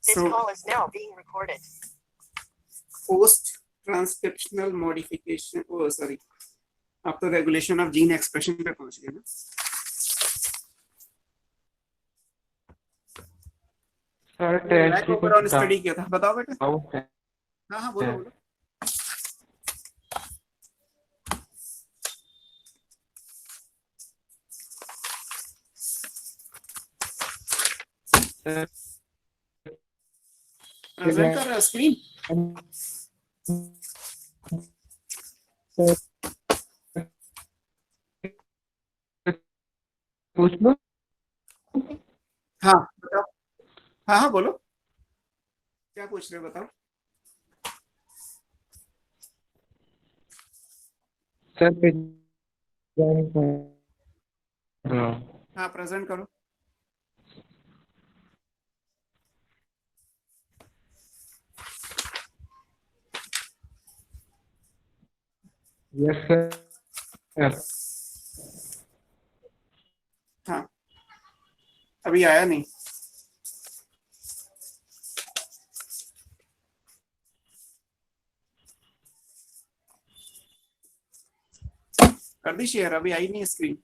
This So- call is now being recorded. Post transcriptional modification, oh sorry, आप तो regulation of gene expression पे पहुंच गए ना। सर बैक टेस्ट की ओवर ऑन कुछ स्टडी किया था, बताओ बेटा। डाउट है। हाँ हाँ बोलो बोलो। सर प्रेजेंट कर रहा है स्क्रीन। पूछ लो। हाँ बताओ। हाँ हाँ बोलो, क्या पूछ रहे हो बताओ। सर हाँ प्रेजेंट करो। Yes sir. हाँ अभी आया नहीं। कर दी शेयर, अभी आई नहीं स्क्रीन।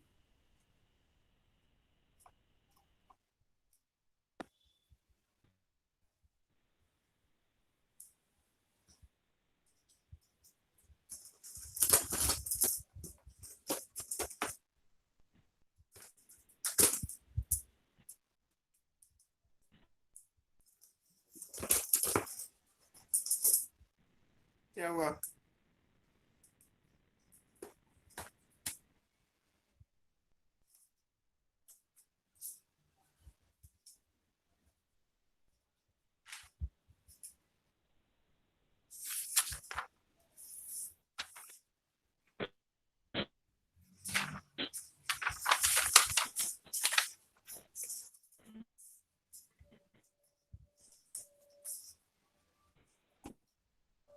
क्या हुआ?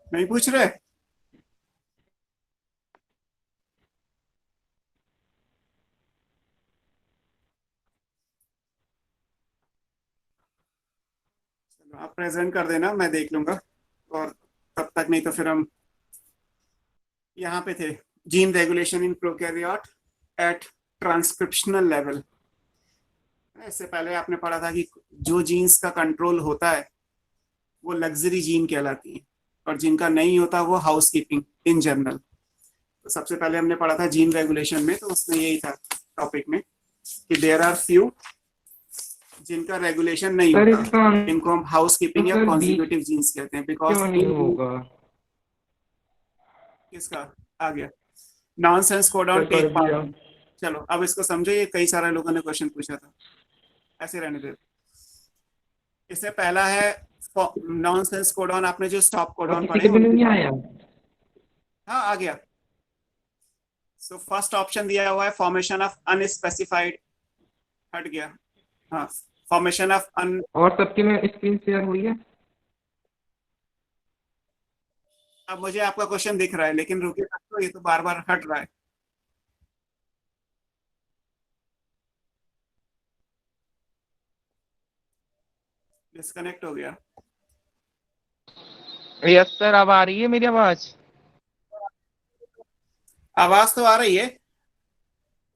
नहीं पूछ रहे? चलो आप प्रेजेंट कर देना, मैं देख लूंगा। और तब तक नहीं तो फिर हम यहाँ पे थे, gene regulation in prokaryote at transcriptional level. इससे पहले आपने पढ़ा था कि जो जीन्स का कंट्रोल होता है वो लग्जरी जीन कहलाती है, और जिनका नहीं होता वो हाउस कीपिंग इन जनरल। तो सबसे पहले हमने पढ़ा था जीन रेगुलेशन में, तो उसमें यही था टॉपिक में कि देयर आर फ्यू जिनका रेगुलेशन नहीं सर होता, इसका इनको हम हाउस कीपिंग या सर कॉन्जिक्यूटिव जीन्स कहते हैं। बिकॉज क्यों नहीं होगा? किसका आ गया? नॉनसेंस कोडॉन सर टेक कर दिया। पार्ट। चलो अब इसको समझो, ये कई सारे लोगों ने क्वेश्चन पूछा था, ऐसे रहने दो। इससे पहला है नॉनसेंस कोडॉन, आपने जो स्टॉप और कोडॉन किसी पढ़े के भी नहीं आया। हाँ आ गया। सो फर्स्ट ऑप्शन दिया हुआ है फॉर्मेशन ऑफ अनस्पेसिफाइड, हट गया। हाँ फॉर्मेशन ऑफ अन, और सबके में स्क्रीन शेयर हुई है। अब मुझे आपका क्वेश्चन दिख रहा है लेकिन रुकिए, तो ये तो बार बार हट रहा है। डिस्कनेक्ट हो गया। यस सर, अब आ रही है मेरी आवाज? आवाज तो आ रही है,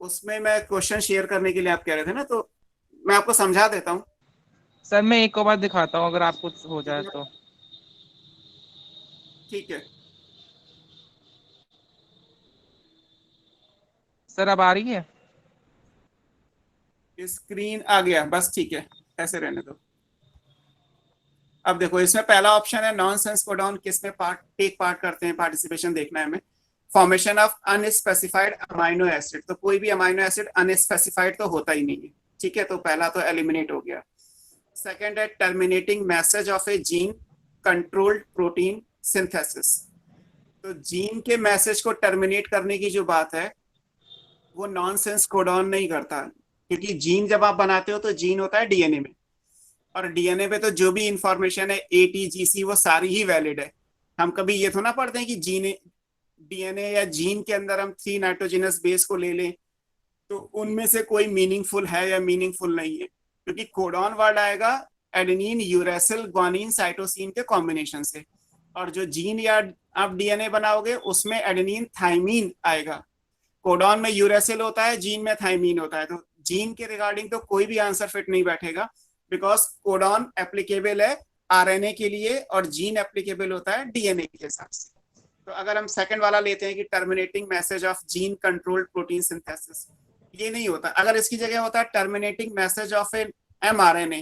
उसमें मैं क्वेश्चन शेयर करने के लिए आप कह रहे थे ना, तो मैं आपको समझा देता हूँ। सर मैं एक और बार दिखाता हूँ अगर आपको हो जाए तो। ठीक है, सर अब आ रही है? स्क्रीन आ गया, बस ठीक है, ऐसे रहने दो। अब देखो इसमें पहला ऑप्शन है नॉनसेंस कोडॉन, किसमें टेक पार्ट करते हैं, पार्टिसिपेशन देखना है हमें। Formation of unspecified amino acid, तो कोई भी अमाइनो एसिड अनस्पेसिफाइड तो होता ही नहीं है, ठीक है, तो पहला तो एलिमिनेट हो गया। सेकेंड है terminating message of A gene controlled protein synthesis, तो जीन के मैसेज को टर्मिनेट करने की जो बात है वो नॉनसेंस कोडॉन नहीं करता, क्योंकि जीन जब आप बनाते हो तो जीन होता है डीएनए में, और डीएनए पे तो जो भी इंफॉर्मेशन है एटीजीसी वो सारी ही वैलिड है। हम कभी ये तो ना पढ़ते हैं कि जीन डीएनए या जीन के अंदर हम 3 नाइट्रोजनस बेस को ले लें तो उनमें से कोई मीनिंगफुल है या मीनिंगफुल नहीं है, क्योंकि कोडॉन वर्ड आएगा एडेनिन, यूरेसिल, ग्वानिन, साइटोसिन के कॉम्बिनेशन से। और जो जीन या आप डीएनए बनाओगे उसमें एडेनिन थाइमीन आएगा। कोडॉन में यूरेसिल होता है, जीन में थाइमीन होता है। तो जीन के रिगार्डिंग तो कोई भी आंसर फिट नहीं बैठेगा, बिकॉज कोडॉन एप्लीकेबल है आरएनए के लिए और जीन एप्लीकेबल होता है डीएनए के हिसाब से। तो अगर हम सेकंड वाला लेते हैं कि terminating message of gene controlled protein synthesis, ये नहीं होता। अगर इसकी जगह होता है terminating message of an mRNA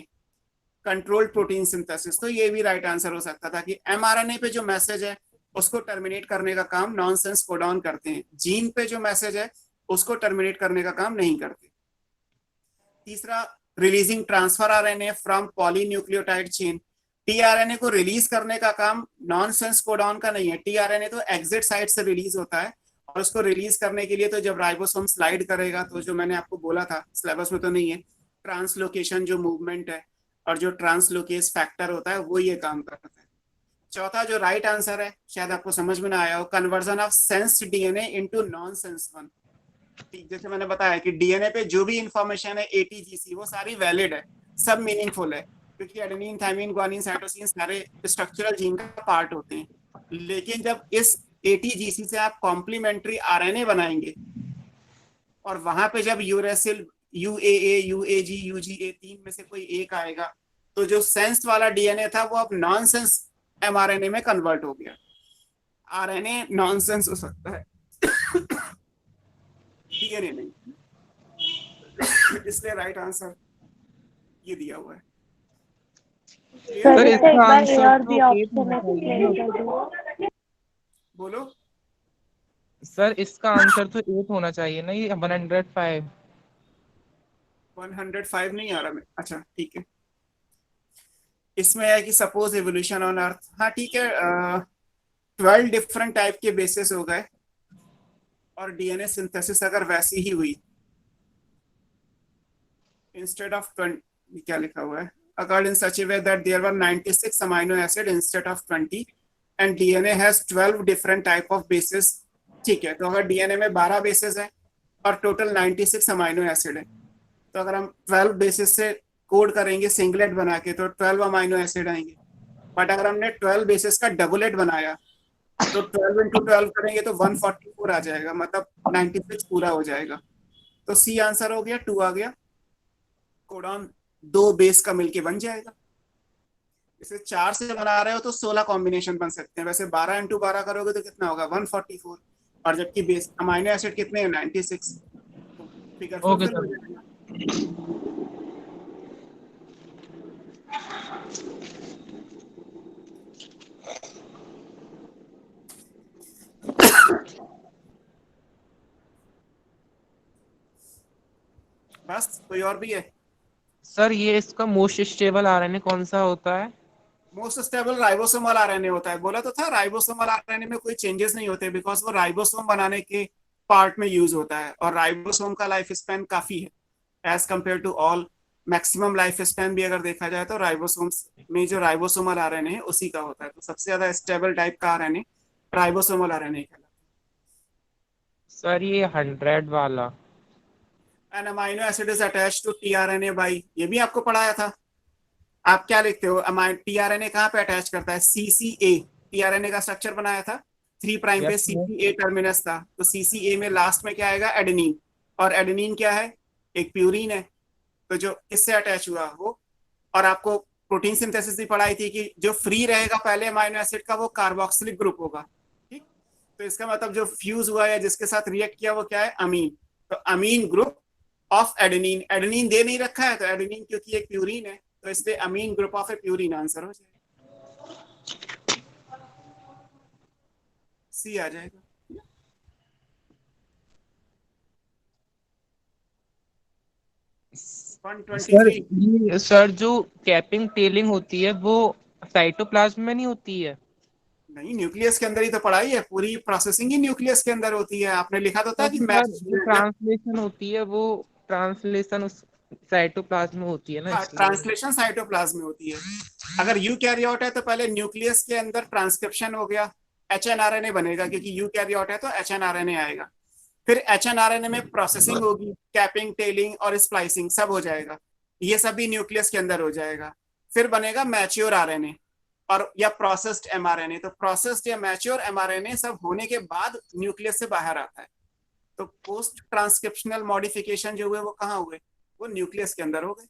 controlled protein synthesis, तो ये भी राइट आंसर हो सकता था कि एमआरएनए पे जो मैसेज है उसको टर्मिनेट करने का काम नॉनसेंस कोडॉन करते हैं, जीन पे जो मैसेज है उसको टर्मिनेट करने का काम नहीं करते। तीसरा, releasing transfer RNA from polynucleotide chain. TRNA को रिलीज करने का काम नॉनसेंस कोडॉन का नहीं है। टीआरएनए तो एग्जिट साइट से रिलीज होता है और उसको रिलीज करने के लिए तो जब राइबोसोम स्लाइड करेगा, तो जो मैंने आपको बोला था, सिलेबस में तो नहीं है, ट्रांसलोकेशन जो मूवमेंट है और जो ट्रांसलोकेस फैक्टर होता है वो ये काम करता है। चौथा जो राइट आंसर है, शायद आपको समझ में ना आया हो, conversion of sense DNA into non sense one. जैसे मैंने बताया कि डीएनए पे जो भी इंफॉर्मेशन है एटीजीसी, वो सारी वैलिड है, सब मीनिंगफुल है, क्योंकि एडेनिन, थाइमिन, ग्वानिन, साइटोसिन सारे स्ट्रक्चरल जीन का पार्ट होते हैं। लेकिन जब इस एटीजीसी से आप कॉम्प्लीमेंट्री आरएनए बनाएंगे और वहां पे जब यूरेसिल, यूएए, यूएजी, यूजीए तीन में से कोई एक आएगा, तो जो सेंस वाला डीएनए था वो अब नॉनसेंस एमआरएनए में कन्वर्ट हो गया। आरएनए नॉनसेंस हो सकता है, डीएनए नहीं। इसलिए राइट आंसर ये दिया हुआ है। सर इसका एक बार ए आंसर और तो बी एट ऑप्शन होना एक्सप्लेन चाहिए कर दो। बोलो। सर, इसका आंसर तो 8 होना चाहिए ना, ये 105। 105 नहीं आ रहा मैं, अच्छा ठीक है। इसमें है कि सपोज एवोल्यूशन ऑन अर्थ, हाँ ठीक है, 12 डिफरेंट टाइप के बेसिस हो गए और डीएनए सिंथेसिस अगर वैसी ही हुई, इंस्टेड ऑफ 20, क्या लिखा हुआ है, occurred in such a way that there were 96 amino acid instead of 20 and DNA has 12 different type of bases। ठीक है, तो अगर डीएनए में 12 बेसिस है और टोटल 96 अमाइनो एसिड है, तो अगर हम 12 बेसिस से कोड करेंगे सिंगलेट बना के तो 12 अमाइनो एसिड आएंगे। बट अगर हमने 12 बेसिस का डबलेट बनाया तो 12 इंटू 12 करेंगे तो 144 आ जाएगा, मतलब 96 पूरा हो जाएगा। तो सी आंसर हो गया, 2 आ गया। कोडॉन 2 बेस का मिलके बन जाएगा। इसे 4 से बना रहे हो तो 16 कॉम्बिनेशन बन सकते हैं, वैसे 12 इंटू 12 करोगे तो कितना होगा, 144। और जबकि बेस अमाइनो एसिड कितने हैं, 96, तो फिगर ओके फुलफिल हो सर। जाएगा। बस कोई और भी है? सर, ये इसका मोस्ट स्टेबल आरएनए कौन सा होता है? मोस्ट स्टेबल राइबोसोमल आरएनए होता है। बोला तो था राइबोसोमल आरएनए में कोई चेंजेस नहीं होते, बिकॉज वो राइबोसोम बनाने के पार्ट में यूज होता है और राइबोसोम का लाइफ स्पैन काफी है as compared to all. Maximum life span भी अगर देखा जाए तो राइबोसोम्स में जो राइबोसोमल आरएनए है उसी का होता है। तो सबसे ज्यादा स्टेबल टाइप का आरएनए राइबोसोमल आरएनए कहलाता सर, ये 100 वाला। है। An amino acid is attached to tRNA by, ये भी आपको पढ़ाया था। आप क्या लिखते हो, टीआरएनए कहाँ पे अटैच करता है, सीसीए। टीआरएनए का स्ट्रक्चर बनाया था, 3 प्राइम पे यस सर। सीसीए टर्मिनस था, तो सीसीए में लास्ट में क्या आएगा, एडेनिन। और एडेनिन क्या है, एक प्यूरिन है। तो जो इससे अटैच हुआ वो, और आपको प्रोटीन सिंथेसिस भी पढ़ाई थी कि जो फ्री रहेगा पहले अमाइनो एसिड का वो कार्बोक्सिलिक ग्रुप होगा। ठीक, तो इसका मतलब जो फ्यूज हुआ या जिसके साथ रिएक्ट किया वो क्या है, अमीन। तो अमीन ग्रुप ऑफ एडेनिन, एडेनिन दे नहीं रखा है तो एडेनिन क्योंकि एक प्यूरिन है तो इसलिए amine group of A purine answer हो जाएगा, सी आ जाएगा। सर, 123। ये सर जो कैपिंग टेलिंग होती है वो साइटोप्लाज्म में नहीं होती है? नहीं, न्यूक्लियस के अंदर ही तो पढ़ाई है, पूरी प्रोसेसिंग ही न्यूक्लियस के अंदर होती है। आपने लिखा तो था कि सर, जो ट्रांसलेशन होती है वो ट्रांसलेशन उस साइटोप्लाज्म में होती है ना, हाँ, इसलिए। ट्रांसलेशन साइटोप्लाज्म में होती है। अगर यूकैरियोट है तो पहले न्यूक्लियस के अंदर ट्रांसक्रिप्शन हो गया, एचएनआरएनए बनेगा, क्योंकि यूकैरियोट है तो एचएनआरएनए आएगा। फिर एचएनआरएनए में प्रोसेसिंग होगी, कैपिंग, टेलिंग और स्प्लाइसिंग सब हो जाएगा, ये सब भी न्यूक्लियस के अंदर हो जाएगा। फिर बनेगा मैच्योर आरएनए और या प्रोसेस्ड एमआरएनए। तो प्रोसेस्ड या मैच्योर एमआरएनए सब होने के बाद न्यूक्लियस से बाहर आता है। तो पोस्ट ट्रांसक्रिप्शनल मॉडिफिकेशन जो हुए वो कहाँ हुए? वो न्यूक्लियस के अंदर हो गए।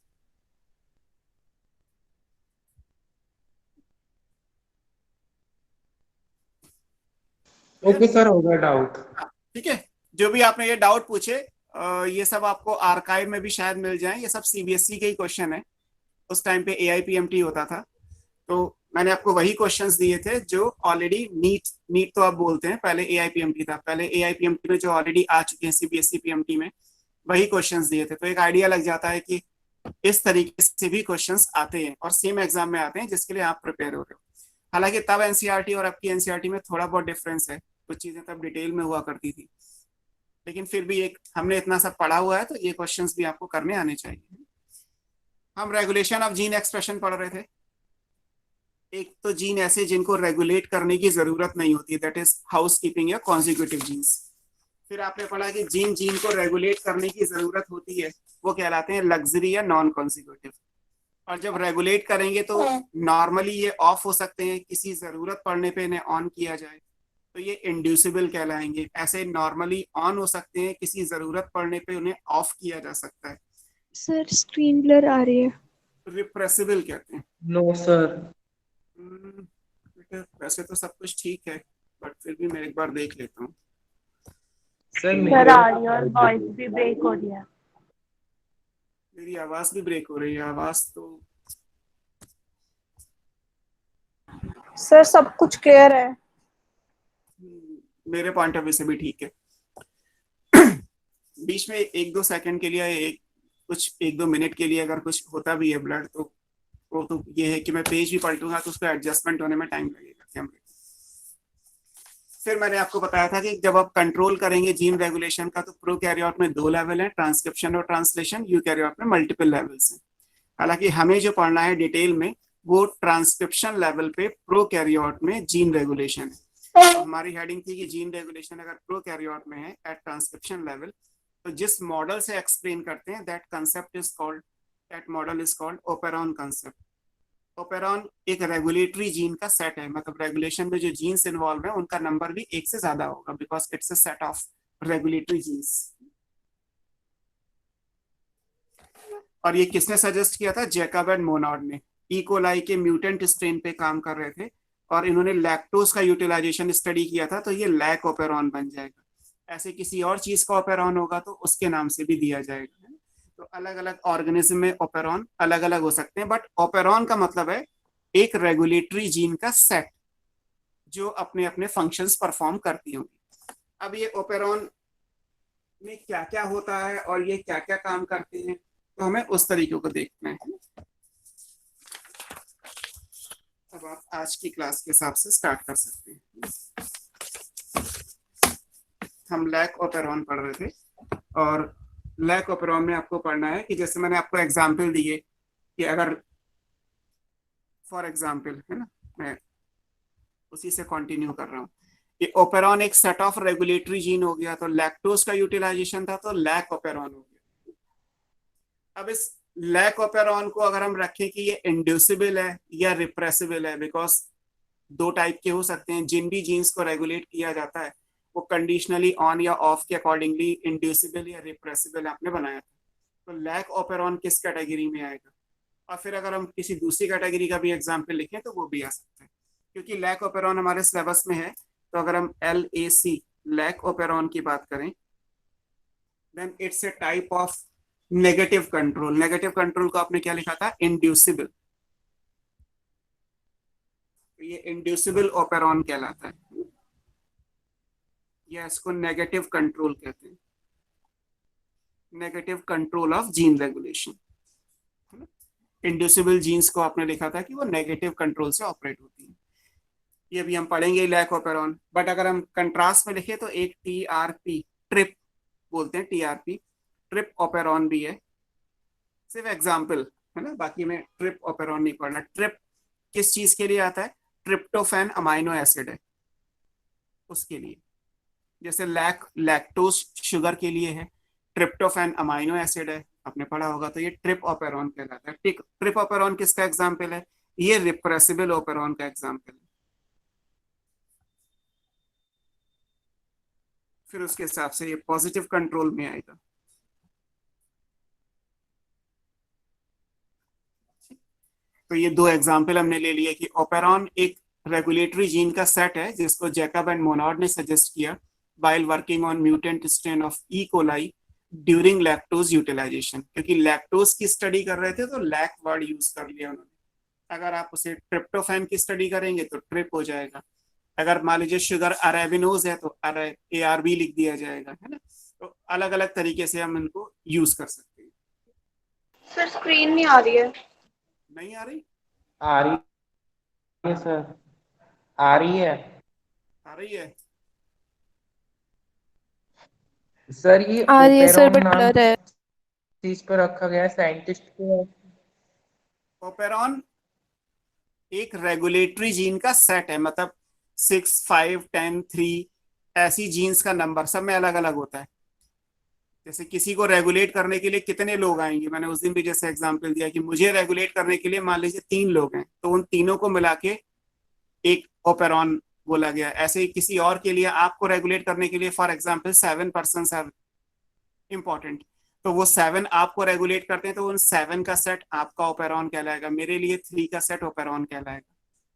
ओके सर, हो गया डाउट। ठीक है, जो भी आपने ये डाउट पूछे ये सब आपको आर्काइव में भी शायद मिल जाए। ये सब सीबीएसई के ही क्वेश्चन है। उस टाइम पे एआईपीएमटी होता था, तो मैंने आपको वही क्वेश्चंस दिए थे जो ऑलरेडी नीट नीट तो आप बोलते हैं, पहले एआईपीएमटी था। पहले एआईपीएमटी में जो ऑलरेडी आ चुके हैं सीबीएसई पीएमटी में, वही क्वेश्चंस दिए थे। तो एक आइडिया लग जाता है कि इस तरीके से भी क्वेश्चंस आते हैं और सेम एग्जाम में आते हैं जिसके लिए आप प्रिपेयर हो रहे हो। हालांकि तब एनसीईआरटी और अब की एनसीईआरटी में थोड़ा बहुत डिफरेंस है, कुछ चीजें तब डिटेल में हुआ करती थी, लेकिन फिर भी एक हमने इतना सब पढ़ा हुआ है तो ये क्वेश्चंस भी आपको करने आने चाहिए। हम रेगुलेशन ऑफ जीन एक्सप्रेशन पढ़ रहे थे। एक तो जीन ऐसे जिनको रेगुलेट करने की जरूरत नहीं होती, दैट इज हाउस कीपिंग या कॉन्जिक्यूटिव जीन्स। फिर आपने पढ़ा कि जीन जीन को रेगुलेट करने की जरूरत होती है, वो कहलाते हैं लग्जरी या नॉन कॉन्जिक्यूटिव। और जब रेगुलेट करेंगे तो नॉर्मली ये ऑफ हो सकते हैं, किसी जरूरत पड़ने पे इन्हें ऑन किया जाए तो ये इंड्यूसिबल कहलाएंगे। ऐसे नॉर्मली ऑन हो सकते हैं, किसी जरूरत पड़ने पे उन्हें ऑफ किया जा सकता है। सर स्क्रीन ब्लर आ रही है। रिप्रेसिबल कहते हैं। No sir. वैसे तो सब कुछ ठीक है, बट फिर भी मैं एक बार देख लेता हूँ। सर आ रही है और वॉइस भी ब्रेक हो रही है। मेरी आवाज भी ब्रेक हो रही है। आवाज तो सर सब कुछ क्लियर है। मेरे पॉइंट ऑफ व्यू से भी ठीक है। बीच में एक दो सेकंड के लिए, एक दो मिनट के लिए अगर कुछ होता भी है ब्लड, तो वो तो ये है कि मैं पेज भी पलटूंगा तो उसको एडजस्टमेंट होने में टाइम लगेगा कैमरे। फिर मैंने आपको बताया था कि जब आप कंट्रोल करेंगे जीन रेगुलेशन का तो प्रोकैरियोट में 2 लेवल है, ट्रांसक्रिप्शन और ट्रांसलेशन। यूकैरियोट में मल्टीपल लेवल्स हैं। हालांकि हमें जो पढ़ना है डिटेल में वो ट्रांसक्रिप्शन लेवल पे प्रोकैरियोट में जीन रेगुलेशन है। तो हमारी हेडिंग थी कि जीन रेगुलेशन अगर प्रोकैरियोट में है एट ट्रांसक्रिप्शन लेवल, तो जिस मॉडल से एक्सप्लेन करते हैं that concept is called, that model is called operon concept. Operon एक रेगुलेटरी जीन का सेट है, मतलब रेगुलेशन में जो जीन्स इन्वॉल्व है उनका नंबर भी एक से ज्यादा होगा, because it's a set of regulatory genes. और ये किसने सजेस्ट किया था? जैकब एंड मोनार्ड ने। ई कोलाई के म्यूटेंट स्ट्रेन पे काम कर रहे थे और इन्होंने लैक्टोज का यूटिलाइजेशन स्टडी किया था, तो ये लैक ओपेरॉन बन जाएगा। ऐसे किसी और चीज का ओपेरॉन होगा तो उसके नाम से भी दिया जाएगा। तो अलग अलग ऑर्गेनिज्म में ओपेरॉन अलग अलग हो सकते हैं, बट ओपेरॉन का मतलब है एक रेगुलेटरी जीन का सेट जो अपने अपने फंक्शंस परफॉर्म करती होंगी। अब ये ओपेरॉन में क्या क्या होता है और ये क्या क्या काम करते हैं, तो हमें उस तरीके को देखना है। अब आप आज की क्लास के हिसाब से स्टार्ट कर सकते हैं। हम लैक ओपेरॉन पढ़ रहे थे और लैक ओपेरॉन में आपको पढ़ना है कि जैसे मैंने आपको एग्जाम्पल दिए कि अगर फॉर एग्जाम्पल है ना, मैं उसी से कंटिन्यू कर रहा हूँ कि ओपेरॉन एक सेट ऑफ रेगुलेटरी जीन हो गया, तो लैक्टोज का यूटिलाइजेशन था तो लैक ओपेरॉन हो गया। अब इस लैक ओपेरॉन को अगर हम रखें कि ये इंड्यूसिबल है या रिप्रेसिबल है, बिकॉज 2 टाइप के हो सकते हैं। जिन भी जीन्स को रेगुलेट किया जाता है वो कंडीशनली ऑन या ऑफ के अकॉर्डिंगली इंड्यूसिबल या रिप्रेसिबल आपने बनाया था, तो लैक ओपेरॉन किस कैटेगरी में आएगा? और फिर अगर हम किसी दूसरी कैटेगरी का भी एग्जाम्पल लिखें तो वो भी आ सकता है, क्योंकि लैक ओपेरॉन हमारे सिलेबस में है। तो अगर हम LAC लैक ओपेरॉन की बात करें, then it's a type of negative control. Negative control को आपने क्या लिखा था? इंड्यूसिबल। तो ये इंड्यूसिबल ओपेरॉन कहलाता है, या इसको नेगेटिव कंट्रोल कहते हैं, negative control of gene regulation. Inducible genes को आपने लिखा था कि वो नेगेटिव कंट्रोल से ऑपरेट होती है। ये भी हम पढ़ेंगे लैक ओपेरॉन, बट अगर हम कंट्रास्ट में लिखे तो एक TRP, ट्रिप बोलते हैं, TRP ट्रिप ओपेरॉन भी है। सिर्फ एग्जाम्पल है ना, बाकी में ट्रिप ओपेरॉन नहीं पढ़ना। ट्रिप किस चीज के लिए आता है? ट्रिप्टोफैन अमाइनो एसिड है उसके लिए। जैसे लैक्टोज शुगर के लिए है, ट्रिप्टोफैन अमाइनो एसिड है, आपने पढ़ा होगा, तो ये ट्रिप ओपेरॉन कहलाता है। ट्रिप ओपेरॉन किसका एग्जाम्पल है? ये रिप्रेसिबल ओपेरॉन का एग्जाम्पल है। फिर उसके हिसाब से ये पॉजिटिव कंट्रोल में आएगा। तो ये दो एग्जाम्पल हमने ले लिए कि ओपेरॉन एक रेगुलेटरी जीन का सेट है जिसको जैकब एंड मोनार्ड ने सजेस्ट किया while working on mutant strain of E coli during lactose utilisation. क्योंकि लैक्टोज की स्टडी कर रहे थे तो लैक वर्ड यूज कर लिया उन्होंने। अगर आप उसे ट्रिप्टोफैन की स्टडी करेंगे तो ट्रिप हो जाएगा। अगर मान लीजिए शुगर अरेबिनोज है तो ARB लिख दिया जाएगा, है ना। तो अलग अलग तरीके से हम इनको यूज कर सकते हैं। सर स्क्रीन नहीं आ रही है। नहीं आ रही? आ रही है सर, आ रही है आ रही है। सर। ये आ रही है सर, ओपेरॉन बट नाम ब्लर है। चीज पर रखा गया है साइंटिस्ट को। ओपेरॉन एक रेगुलेटरी जीन का सेट है, मतलब 6, 5, 10, 3 ऐसी जीन्स का नंबर सब में अलग अलग होता है। जैसे किसी को रेगुलेट करने के लिए कितने लोग आएंगे, मैंने उस दिन भी जैसे एग्जांपल दिया कि मुझे रेगुलेट करने के लिए मान लीजिए 3 लोग हैं, तो उन तीनों को मिला के एक ओपेरॉन बोला गया। ऐसे ही किसी और के लिए आपको रेगुलेट करने के लिए for example 7 person are important, तो वो 7 आपको रेगुलेट करते हैं, तो उन 7 का सेट आपका ओपेरॉन कहलाएगा। मेरे लिए 3 का सेट ओपेरॉन कहलाएगा।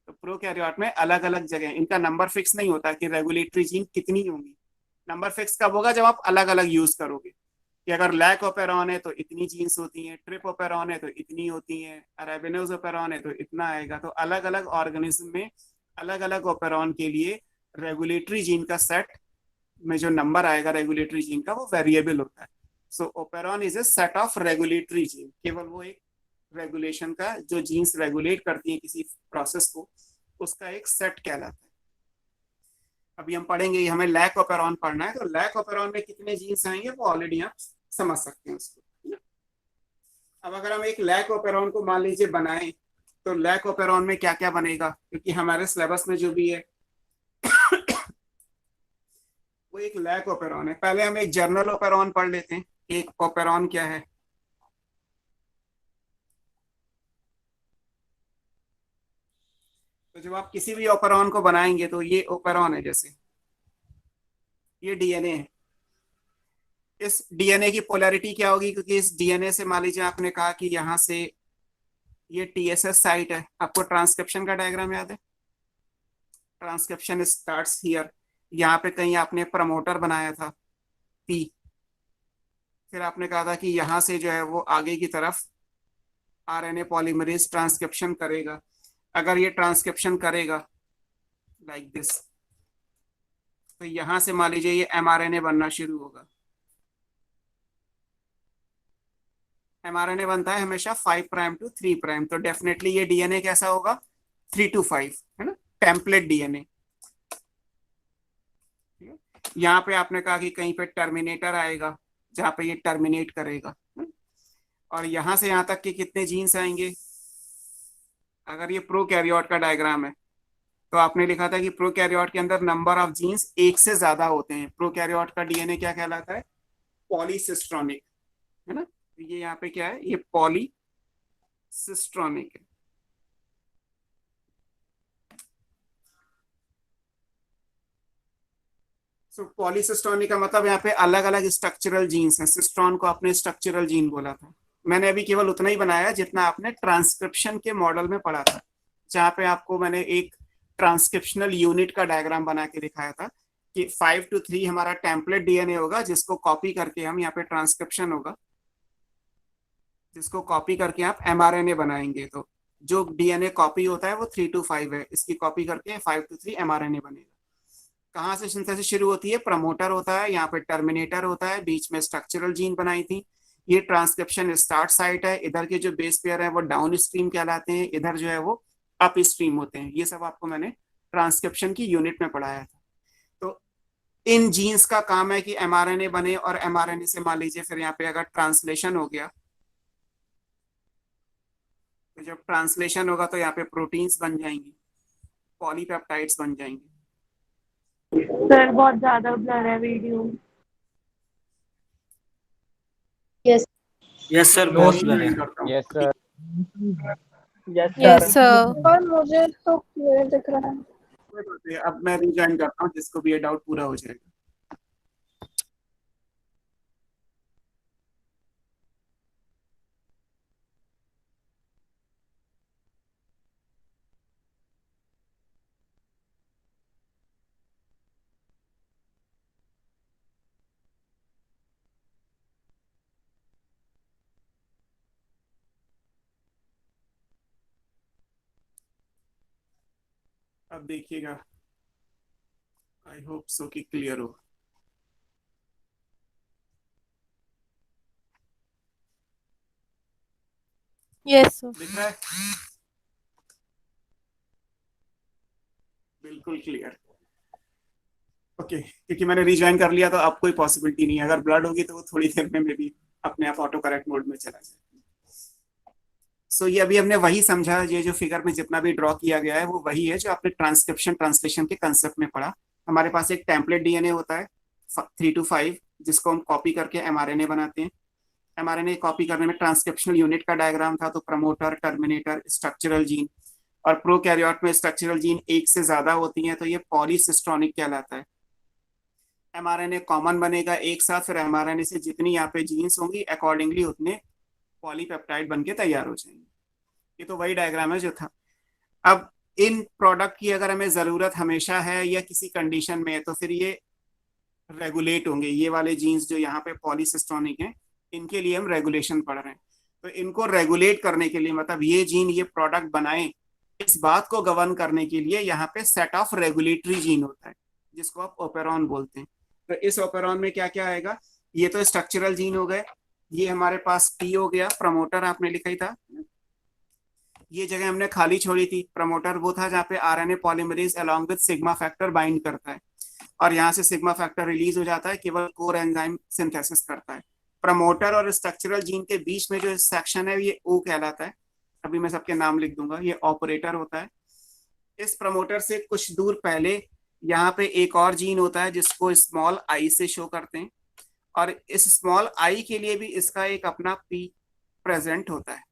तो प्रोकैरियोट में अलग अलग जगह इनका नंबर फिक्स नहीं होता कि रेगुलेटरी जीन कितनी होंगी। नंबर फिक्स कब होगा? जब आप अलग अलग यूज करोगे कि अगर लैक ओपेरॉन है तो इतनी जीन्स होती हैं, ट्रिप ओपेरॉन है तो इतनी होती हैं, अरेबिनोज ओपेरॉन है तो इतना आएगा। तो अलग अलग ऑर्गेनिज्म में अलग अलग ओपेरॉन के लिए रेगुलेटरी जीन का सेट में जो नंबर आएगा रेगुलेटरी जीन का वो वेरिएबल होता है। So operon is a set of regulatory gene. केवल वो एक रेगुलेशन का, जो जीन्स रेगुलेट करती है किसी प्रोसेस को, उसका एक सेट कहलाता है। अभी हम पढ़ेंगे, हमें लैक ओपेरॉन पढ़ना है, तो लैक ओपेरॉन में कितने जीन्स आएंगे वो ऑलरेडी आप समझ सकते हैं उसको। अब अगर हम एक लैक ओपेरॉन को मान लीजिए बनाएं, तो लैक ओपेरॉन में क्या क्या बनेगा, क्योंकि हमारे सिलेबस में जो भी है वो एक लैक ओपेरॉन है। पहले हम एक जर्नल ओपेरॉन पढ़ लेते हैं। एक ओपेरॉन क्या है? तो जब आप किसी भी ओपेरॉन को बनाएंगे तो ये ओपेरॉन है, जैसे ये डीएनए है। इस डीएनए की पोलैरिटी क्या होगी? क्योंकि इस डीएनए से मान लीजिए आपने कहा कि यहाँ से ये TSS साइट है। आपको ट्रांसक्रिप्शन का डायग्राम याद है? Transcription starts here. यहाँ पे कहीं आपने प्रमोटर बनाया था P, फिर आपने कहा था कि यहाँ से जो है वो आगे की तरफ RNA पॉलीमरेज ट्रांसक्रिप्शन करेगा। अगर ये ट्रांसक्रिप्शन करेगा लाइक दिस, तो यहां से मान लीजिए ये mRNA बनना शुरू होगा। mRNA बनता है हमेशा 5 प्राइम टू 3 प्राइम, तो डेफिनेटली ये डीएनए कैसा होगा? 3 to 5, है ना, टेम्पलेट डीएनए। यहाँ पे आपने कहा कि कहीं पे टर्मिनेटर आएगा जहां पे ये टर्मिनेट करेगा, और यहां से यहां तक के कितने जीन्स आएंगे? अगर ये प्रोकैरियोट का डायग्राम है तो आपने लिखा था कि प्रोकैरियोट के अंदर नंबर ऑफ जीन्स एक से ज्यादा होते हैं। प्रोकैरियोट का डीएनए क्या कहलाता है? पॉलीसिस्ट्रॉनिक, है ना। ये यहाँ पे क्या है? ये पॉलीसिस्ट्रॉनिक है। सो पॉलीसिस्ट्रॉनिक का मतलब यहाँ पे अलग अलग स्ट्रक्चरल जीन्स हैं। सिस्ट्रॉन को आपने स्ट्रक्चरल जीन बोला था। मैंने अभी केवल उतना ही बनाया जितना आपने ट्रांसक्रिप्शन के मॉडल में पढ़ा था, जहाँ पे आपको मैंने एक ट्रांसक्रिप्शनल यूनिट का डायग्राम बना के दिखाया था कि 5 to 3 हमारा टेम्पलेट डीएनए होगा, जिसको कॉपी करके हम यहाँ पे ट्रांसक्रिप्शन होगा, जिसको कॉपी करके आप mRNA बनाएंगे। तो जो डीएनए कॉपी होता है वो 3 to 5 है, इसकी कॉपी करके 5 to 3 mRNA बनेगा। कहाँ से सिंथेसिस शुरू होती है? प्रमोटर होता है, यहाँ पे टर्मिनेटर होता है, बीच में स्ट्रक्चरल जीन बनाई थी। ये ट्रांसक्रिप्शन स्टार्ट साइट है। इधर के जो बेस पेयर है वो डाउन स्ट्रीम कहलाते हैं, इधर जो है वो अप स्ट्रीम होते हैं। ये सब आपको मैंने ट्रांसक्रिप्शन की यूनिट में पढ़ाया था। तो इन जीन्स का काम है कि mRNA बने, और mRNA से मान लीजिए फिर यहाँ पे अगर ट्रांसलेशन हो गया, तो जब ट्रांसलेशन होगा तो यहाँ पे प्रोटीन्स बन जाएंगी, पॉलीपेप्टाइड्स बन जाएंगे। सर बहुत ज्यादा ब्लर है वीडियो। यस यस सर, तो बहुत मैं क्लियर है। rejoin करता हूँ। Yes sir. Yes sir. पर मुझे तो क्लियर दिख रहा है। कोई बात नहीं, अब मैं रिजॉइन करता हूँ जिसको भी ये डाउट पूरा हो जाएगा। अब देखिएगा, आई होप सो कि क्लियर हो। Yes sir. दिख रहा है? बिल्कुल क्लियर। ओके, क्योंकि मैंने रिज्वाइन कर लिया तो अब कोई पॉसिबिलिटी नहीं है। अगर ब्लड होगी तो वो थोड़ी देर में भी अपने आप ऑटो करेक्ट मोड में चला जाए। सो ये अभी हमने वही समझा, ये जो फिगर में जितना भी ड्रॉ किया गया है वो वही है जो आपने ट्रांसक्रिप्शन ट्रांसलेशन के कंसेप्ट में पढ़ा। हमारे पास एक टेम्पलेट डीएनए होता है 3 to 5, जिसको हम कॉपी करके एमआरएनए बनाते हैं। एमआरएनए कॉपी करने में ट्रांसक्रिप्शनल यूनिट का डायग्राम था, तो प्रमोटर, टर्मिनेटर, स्ट्रक्चरल जीन। और प्रोकैरियोट में स्ट्रक्चरल जीन एक से ज्यादा होती हैं, तो ये पॉलीसिस्ट्रॉनिक कहलाता है। एमआरएनए कॉमन बनेगा एक साथ, फिर एमआरएनए से जितनी यहाँ पे जीन्स होंगी अकॉर्डिंगली उतने पॉलीपेप्टाइड बन के तैयार हो जाएंगे। ये तो वही डायग्राम है जो था। अब इन प्रोडक्ट की अगर हमें जरूरत हमेशा है या किसी कंडीशन में, तो फिर ये रेगुलेट होंगे। ये वाले जीन्स जो यहाँ पे पॉलीसिस्टोनिक हैं, इनके लिए हम रेगुलेशन पढ़ रहे हैं। तो इनको रेगुलेट करने के लिए, मतलब ये जीन ये प्रोडक्ट बनाए, इस बात को गवर्न करने के लिए यहाँ पे सेट ऑफ रेगुलेटरी जीन होता है, जिसको आप ओपेरॉन बोलते हैं। तो इस ओपेरॉन में क्या क्या आएगा? ये तो स्ट्रक्चरल जीन हो गए। ये हमारे पास पी हो गया, प्रमोटर आपने लिखा ही था। ये जगह हमने खाली छोड़ी थी। प्रमोटर वो था जहाँ पे RNA polymerase along with sigma factor bind करता है, और यहाँ से सिग्मा फैक्टर रिलीज हो जाता है, केवल कोर एंजाइम सिंथेसिस करता है। प्रमोटर और स्ट्रक्चरल जीन के बीच में जो सेक्शन है ये ओ कहलाता है। अभी मैं सबके नाम लिख दूंगा। ये ऑपरेटर होता है। इस प्रमोटर से कुछ दूर पहले यहाँ पे एक और जीन होता है जिसको स्मॉल आई से शो करते हैं, और इस स्मॉल आई के लिए भी इसका एक अपना पी प्रेजेंट होता है।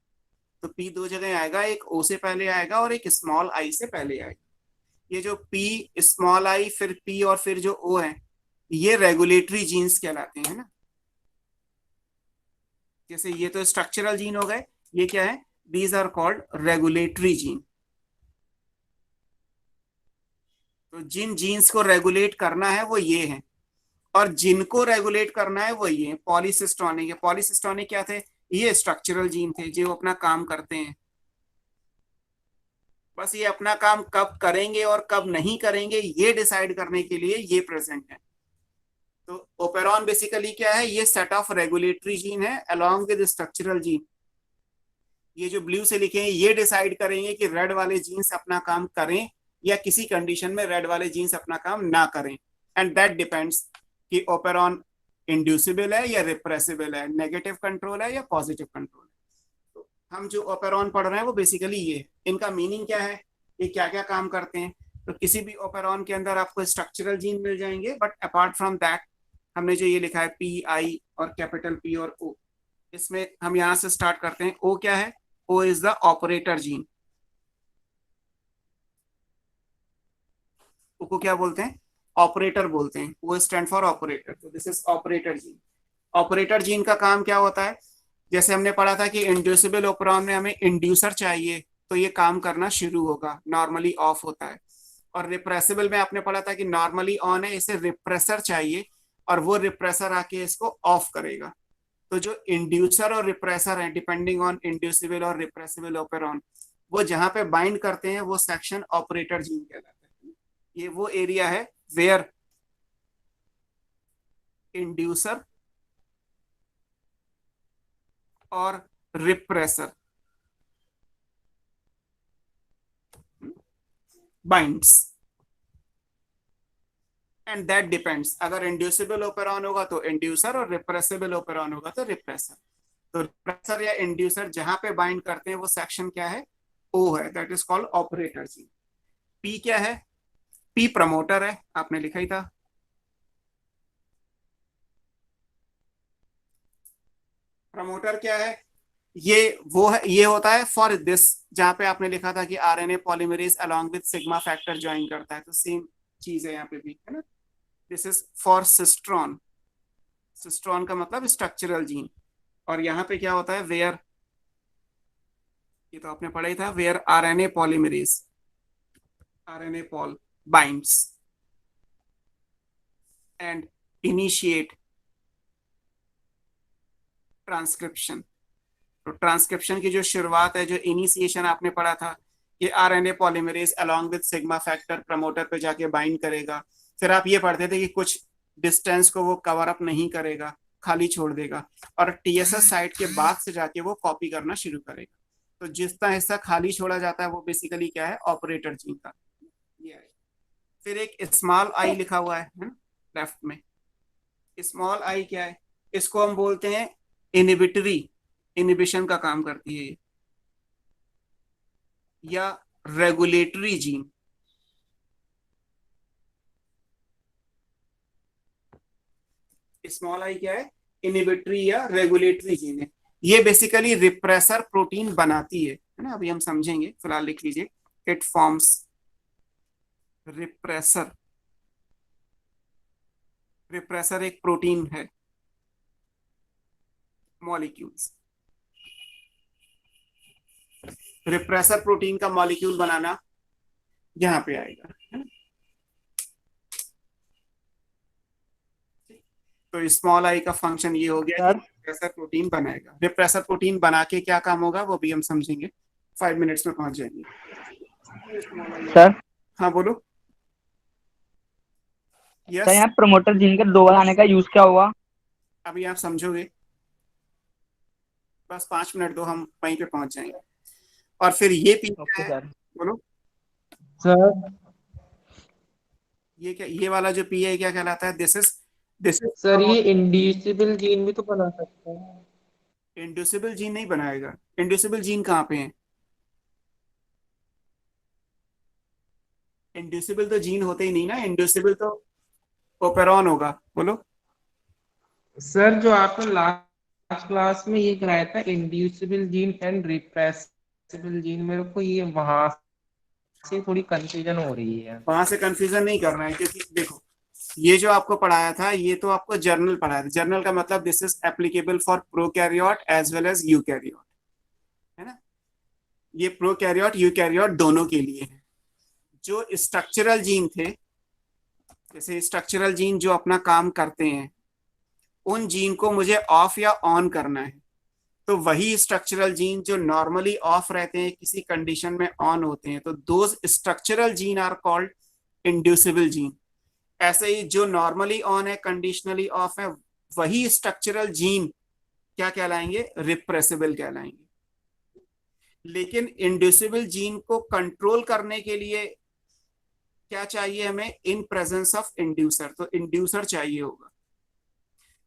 तो पी दो जगह आएगा, एक ओ से पहले आएगा और एक स्मॉल आई से पहले आएगा। ये जो पी, स्मॉल आई, फिर पी और फिर जो ओ है, ये रेगुलेटरी जीन्स कहलाते हैं ना। जैसे ये तो स्ट्रक्चरल जीन हो गए, ये क्या है? These are called regulatory gene. तो जिन जीन्स को रेगुलेट करना है वो ये है, और जिनको रेगुलेट करना है वो ये पॉलीसिस्टोनिक है। पॉलीसिस्टोनिक क्या थे? ये स्ट्रक्चरल जीन थे जो अपना काम करते हैं। बस ये अपना काम कब करेंगे और कब नहीं करेंगे ये डिसाइड करने के लिए ये प्रेजेंट है। तो ओपेरॉन बेसिकली क्या है? ये सेट ऑफ रेगुलेटरी जीन है अलोंग विद स्ट्रक्चरल जीन। ये जो ब्लू से लिखे हैं ये डिसाइड करेंगे कि रेड वाले जीन्स अपना काम करें या किसी कंडीशन में रेड वाले जीन्स अपना काम ना करें। एंड दैट डिपेंड्स कि ओपेरॉन इंड्यूसिबल है या रिप्रेसिबल है, नेगेटिव कंट्रोल है या पॉजिटिव कंट्रोल है। तो हम जो ओपेरॉन पढ़ रहे हैं वो बेसिकली ये, इनका मीनिंग क्या है, ये क्या क्या काम करते हैं। तो किसी भी ओपेरॉन के अंदर आपको स्ट्रक्चरल जीन मिल जाएंगे, बट अपार्ट फ्रॉम दैट हमने जो ये लिखा है पी, आई और कैपिटल पी और ओ, इसमें हम यहां से स्टार्ट करते हैं। ओ क्या है? O is the operator gene. O को क्या बोलते हैं? ऑपरेटर बोलते हैं। ओ स्टैंड फॉर ऑपरेटर, तो this is operator gene. Operator gene का काम क्या होता है? जैसे हमने पढ़ा था कि इंड्यूसिबल ओपेरॉन में हमें इंड्यूसर चाहिए तो ये काम करना शुरू होगा, नॉर्मली ऑफ होता है। और रिप्रेसिबल में आपने पढ़ा था कि नॉर्मली ऑन है, इसे रिप्रेसर चाहिए और वो रिप्रेसर आके इसको ऑफ करेगा। तो जो इंड्यूसर और रिप्रेसर है, डिपेंडिंग ऑन इंड्यूसिबल और रिप्रेसिबल ओपेरॉन, वो जहां पे बाइंड करते हैं वो सेक्शन ऑपरेटर जीन कहलाता है। ये वो एरिया है वेयर इंड्यूसर और repressor binds. And that depends, अगर इंड्यूसिबल ओपेरॉन होगा तो इंड्यूसर और रिप्रेसिबल ओपेरॉन होगा तो रिप्रेसर। तो रिप्रेसर या इंड्यूसर जहां पे बाइंड करते हैं वो सेक्शन क्या है? ओ है, that is called operator gene. P क्या है? पी प्रमोटर है, आपने लिखा ही था। प्रमोटर क्या है? ये वो है, ये होता है फॉर दिस, जहां पे आपने लिखा था कि RNA polymerase along with sigma factor join करता है, तो सेम चीज है यहाँ पे भी, है ना। This is for cistron. Cistron का मतलब स्ट्रक्चरल जीन। और यहाँ पे क्या होता है? वेयर, ये तो आपने पढ़ा ही था, where RNA polymerase, RNA pol binds and initiate transcription. तो ट्रांसक्रिप्शन की जो शुरुआत है, जो इनिशिएशन आपने पढ़ा था, ये RNA polymerase along with sigma factor promoter पे जाके बाइंड करेगा। फिर आप ये पढ़ते थे कि कुछ डिस्टेंस को वो कवर अप नहीं करेगा, खाली छोड़ देगा, और टीएसएस साइट के बाद से जाके वो कॉपी करना शुरू करेगा। तो जितना हिस्सा खाली छोड़ा जाता है वो बेसिकली क्या है? ऑपरेटर जीन का ये है। फिर एक स्मॉल आई लिखा हुआ है ना लेफ्ट में। स्मॉल आई क्या है? इसको हम बोलते हैं इनिबिटरी, इनिबिशन का काम करती है ये, या रेगुलेटरी जीन। स्मॉल आई क्या है? इनिबिटरी या रेगुलेटरी जीन है। ये बेसिकली रिप्रेसर प्रोटीन बनाती है ना, अभी हम समझेंगे, फिलहाल लिख लीजिए। It forms repressor. रिप्रेसर एक प्रोटीन है, मॉलिक्यूल्स। रिप्रेसर प्रोटीन का मॉलिक्यूल बनाना यहां पे आएगा, है ना। तो स्मॉल आई का फंक्शन ये हो गया कि रिप्रेसर प्रोटीन बनाएगा। रिप्रेसर प्रोटीन बना के क्या काम होगा वो भी हम समझेंगे, 5 मिनट्स में पहुंच जाएंगे। सर हाँ बोलो। सर यस, यहाँ प्रमोटर जीन का 2 बार आने का यूज क्या हुआ? अभी आप समझोगे, बस 5 मिनट दो, हम वहीं पे पहुंच जाएंगे। और फिर ये पी ओके है, सर। बोलो। सर ये क्या, ये वाला जो पी है क्या कहलाता है? दिस इज सर ये इंड्यूसिबल जीन भी तो बना सकते हैं। इंड्यूसिबल जीन नहीं बनाएगा। इंड्यूसिबल जीन कहाँ पे है? इंड्यूसिबल तो जीन होते ही नहीं ना, इंड्यूसिबल तो ओपेरॉन होगा, बोलो। सर जो आपने लास्ट क्लास में ये कराया था inducible gene and repressible gene, मेरे को ये वहां से थोड़ी कंफ्यूजन हो रही है। वहां से कंफ्यूजन नहीं करना है, क्योंकि देखो, ये जो आपको पढ़ाया था ये तो आपको जर्नल पढ़ाया था। जर्नल का मतलब this is applicable for prokaryote as well as eukaryote, है ना। ये प्रोकैरियोट यूकैरियोट दोनों के लिए है। जो स्ट्रक्चरल जीन थे, जैसे स्ट्रक्चरल जीन जो अपना काम करते हैं, उन जीन को मुझे ऑफ या ऑन करना है। तो वही स्ट्रक्चरल जीन जो नॉर्मली ऑफ रहते हैं किसी कंडीशन में ऑन होते हैं, तो those structural gene are called inducible gene. ऐसे ही जो नॉर्मली ऑन है, कंडीशनली ऑफ है, वही स्ट्रक्चरल जीन क्या कहलाएंगे? रिप्रेसिबल कहलाएंगे। लेकिन इंड्यूसिबल जीन को कंट्रोल करने के लिए क्या चाहिए हमें? इन प्रेजेंस ऑफ इंड्यूसर, तो इंड्यूसर चाहिए होगा।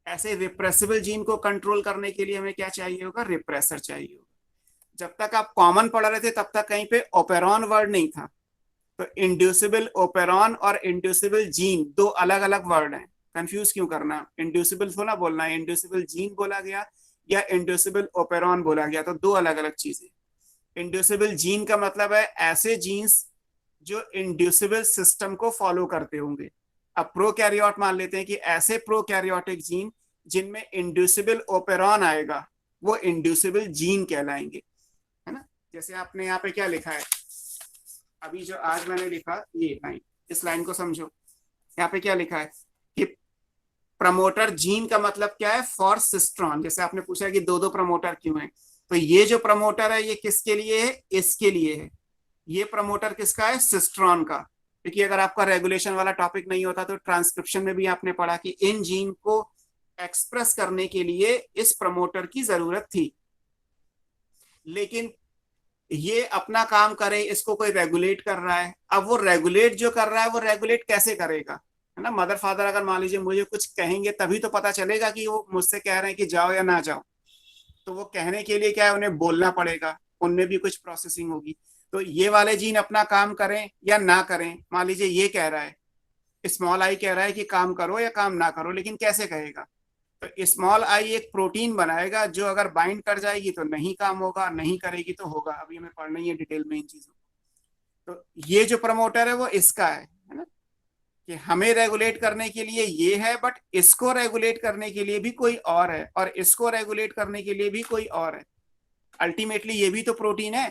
ऐसे रिप्रेसिबल जीन को कंट्रोल करने के लिए हमें क्या चाहिए होगा? रिप्रेसर चाहिए होगा। जब तक आप कॉमन पढ़ रहे थे तब तक कहीं पे ओपेरॉन वर्ड नहीं था। तो इंड्यूसिबल ओपेरॉन और इंड्यूसिबल जीन दो अलग अलग वर्ड हैं, कंफ्यूज क्यों करना। इंड्यूसिबल थोड़ा बोलना है, इंड्यूसिबल जीन बोला गया या इंड्यूसिबल ओपेरॉन बोला गया, तो दो अलग अलग चीजें। इंड्यूसिबल जीन का मतलब है ऐसे जीन्स जो इंड्यूसिबल सिस्टम को फॉलो करते होंगे। अब प्रोकैरियोट मान लेते हैं कि ऐसे प्रोकैरियोटिक जीन जिनमें इंड्यूसिबल ओपेरॉन आएगा वो इंड्यूसिबल जीन कहलाएंगे, है ना। जैसे आपने यहाँ पे क्या लिखा है, अभी जो आज मैंने लिखा ये लाइन, इस लाइन को समझो। यहाँ पे क्या लिखा है कि प्रमोटर जीन का मतलब क्या है? For cistron. जैसे आपने पूछा कि दो दो प्रमोटर क्यों है, तो ये जो प्रमोटर है ये किसके लिए है? इसके लिए है। ये प्रमोटर किसका है? सिस्ट्रॉन का। क्योंकि अगर आपका रेगुलेशन वाला टॉपिक नहीं होता तो ट्रांसक्रिप्शन में भी आपने पढ़ा कि इन जीन को एक्सप्रेस करने के लिए इस प्रमोटर की जरूरत थी। लेकिन ये अपना काम करे, इसको कोई रेगुलेट कर रहा है। अब वो रेगुलेट जो कर रहा है वो रेगुलेट कैसे करेगा, है ना। मदर फादर अगर मान लीजिए मुझे कुछ कहेंगे तभी तो पता चलेगा कि वो मुझसे कह रहे हैं कि जाओ या ना जाओ। तो वो कहने के लिए क्या है? उन्हें बोलना पड़ेगा, उनमें भी कुछ प्रोसेसिंग होगी। तो ये वाले जीन अपना काम करें या ना करें, मान लीजिए ये कह रहा है, स्मॉल आई कह रहा है कि काम करो या काम ना करो, लेकिन कैसे कहेगा? तो स्मॉल आई एक प्रोटीन बनाएगा जो अगर बाइंड कर जाएगी तो नहीं काम होगा, नहीं करेगी तो होगा। अभी हमें पढ़ना ही है डिटेल में इन चीजों को। तो ये जो प्रमोटर है वो इसका है ना, कि हमें रेगुलेट करने के लिए ये है, बट इसको रेगुलेट करने के लिए भी कोई और है, और इसको रेगुलेट करने के लिए भी कोई और है। अल्टीमेटली ये भी तो प्रोटीन है,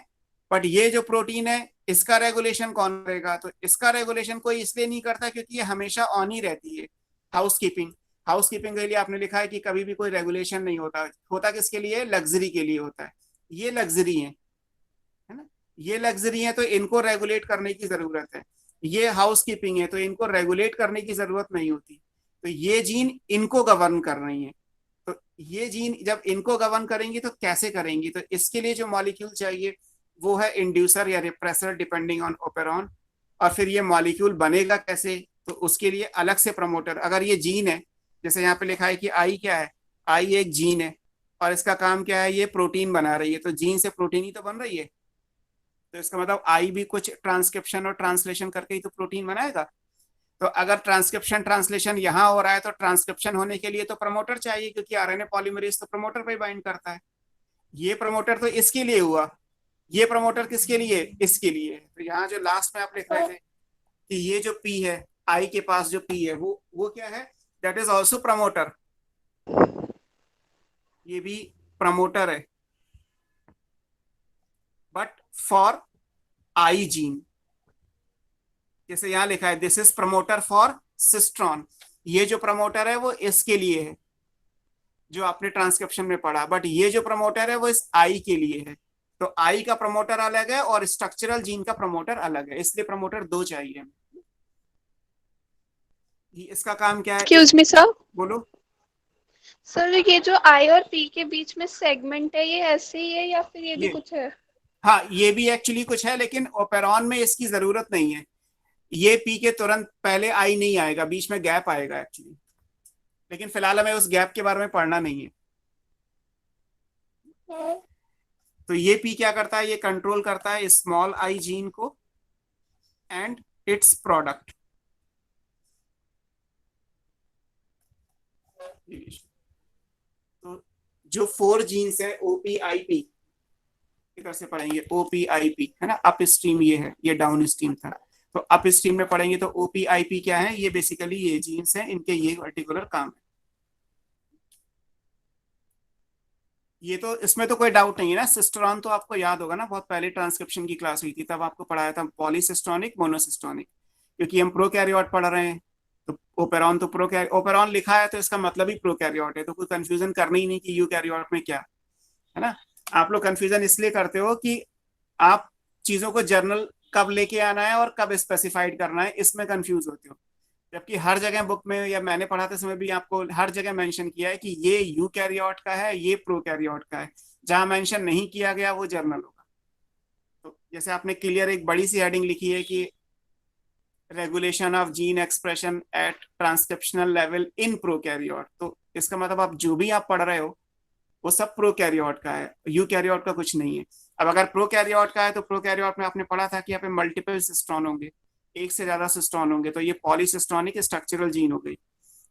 बट ये जो प्रोटीन है इसका रेगुलेशन कौन करेगा? तो इसका रेगुलेशन कोई इसलिए नहीं करता क्योंकि ये हमेशा ऑन ही रहती है। हाउसकीपिंग के लिए आपने लिखा है कि कभी भी कोई रेगुलेशन नहीं होता किसके लिए? लग्जरी के लिए होता है। ये लग्जरी है ना, ये लग्जरी है तो इनको रेगुलेट करने की जरूरत है। ये हाउसकीपिंग है तो इनको रेगुलेट करने की जरूरत नहीं होती। तो ये जीन इनको गवर्न कर रही है। तो ये जीन जब इनको गवर्न करेंगी तो कैसे करेंगी? तो इसके लिए जो मॉलिक्यूल चाहिए वो है इंड्यूसर या रिप्रेसर डिपेंडिंग ऑन ओपेरॉन। और फिर ये मॉलिक्यूल बनेगा कैसे? तो उसके लिए अलग से प्रमोटर। अगर ये जीन है, जैसे यहाँ पे लिखा है कि आई क्या है, आई एक जीन है और इसका काम क्या है? ये प्रोटीन बना रही है। तो जीन से प्रोटीन ही तो बन रही है, तो इसका मतलब आई भी कुछ ट्रांसक्रिप्शन और ट्रांसलेशन करके ही तो प्रोटीन बनाएगा। तो अगर ट्रांसक्रिप्शन ट्रांसलेशन यहाँ हो रहा है तो ट्रांसक्रिप्शन होने के लिए तो प्रमोटर चाहिए, क्योंकि आरएनए पॉलीमरेज तो प्रमोटर पे बाइंड करता है। ये प्रमोटर तो इसके लिए हुआ, ये प्रमोटर किसके लिए? इसके लिए। तो यहाँ जो लास्ट में आप लिख रहे थे कि ये जो पी है, आई के पास जो पी है वो क्या है? That is also promoter. ये भी प्रमोटर है, बट फॉर आई जीन। जैसे यहां लिखा है this is promoter for cistron. ये जो प्रमोटर है वो इसके लिए है, जो आपने ट्रांसक्रिप्शन में पढ़ा। बट ये जो प्रमोटर है वो इस आई के लिए है। तो आई का प्रमोटर अलग है और स्ट्रक्चरल जीन का प्रमोटर अलग है, इसलिए प्रमोटर दो चाहिए। इसका काम क्या है? Excuse me sir. बोलो। सर ये जो आई और पी के बीच में सेगमेंट है, ये ऐसे ही है या फिर ये भी कुछ है? हाँ, ये भी एक्चुअली कुछ है, लेकिन ओपेरॉन में इसकी जरूरत नहीं है। ये पी के तुरंत पहले आई नहीं आएगा, बीच में गैप आएगा एक्चुअली। लेकिन फिलहाल हमें उस गैप के बारे में पढ़ना नहीं है। तो ये पी क्या करता है? ये कंट्रोल करता है स्मॉल आई जीन को एंड इट्स प्रोडक्ट। तो जो 4 जीन्स है ओपीआईपी, इधर से पढ़ेंगे ओपीआईपी है ना, अप स्ट्रीम ये है, ये डाउन स्ट्रीम था। तो अप स्ट्रीम में पढ़ेंगे तो ओपीआईपी क्या है? ये बेसिकली ये जीन्स हैं, इनके ये पर्टिकुलर काम है। ये तो इसमें तो कोई डाउट नहीं है ना। सिस्टरॉन तो आपको याद होगा ना, बहुत पहले ट्रांसक्रिप्शन की क्लास हुई थी तब आपको पढ़ाया था पॉलीसिस्टोनिक मोनोसिस्टोनिक, क्योंकि हम प्रोकैरियोट पढ़ रहे हैं। तो ओपेरॉन तो ओपेरॉन लिखा है तो इसका मतलब ही प्रोकैरियोट है। तो कोई कंफ्यूजन करनी ही नहीं कि यूकैरियोट में क्या है ना। आप लोग कंफ्यूजन इसलिए करते हो कि आप चीजों को जर्नल कब लेके आना है और कब स्पेसिफाइड करना है, इसमें कंफ्यूज होते हो। जबकि हर जगह बुक में या मैंने पढ़ाते समय भी आपको हर जगह मेंशन किया है कि ये यूकैरियोट का है, ये प्रोकैरियोट का है। जहां मेंशन नहीं किया गया वो जर्नल होगा। तो जैसे आपने क्लियर एक बड़ी सी हेडिंग लिखी है कि regulation of gene expression at transcriptional level in prokaryote, तो इसका मतलब आप जो भी आप पढ़ रहे हो वो सब प्रोकैरियोट का है, यूकैरियोट का कुछ नहीं है। अब अगर प्रोकैरियोट का है तो प्रोकैरियोट में आपने पढ़ा था कि यहाँ पे मल्टीपल सिस्टोन होंगे, एक से ज्यादा सिस्टोन होंगे, तो ये पॉलीसिस्टोनिक स्ट्रक्चरल जीन हो गई।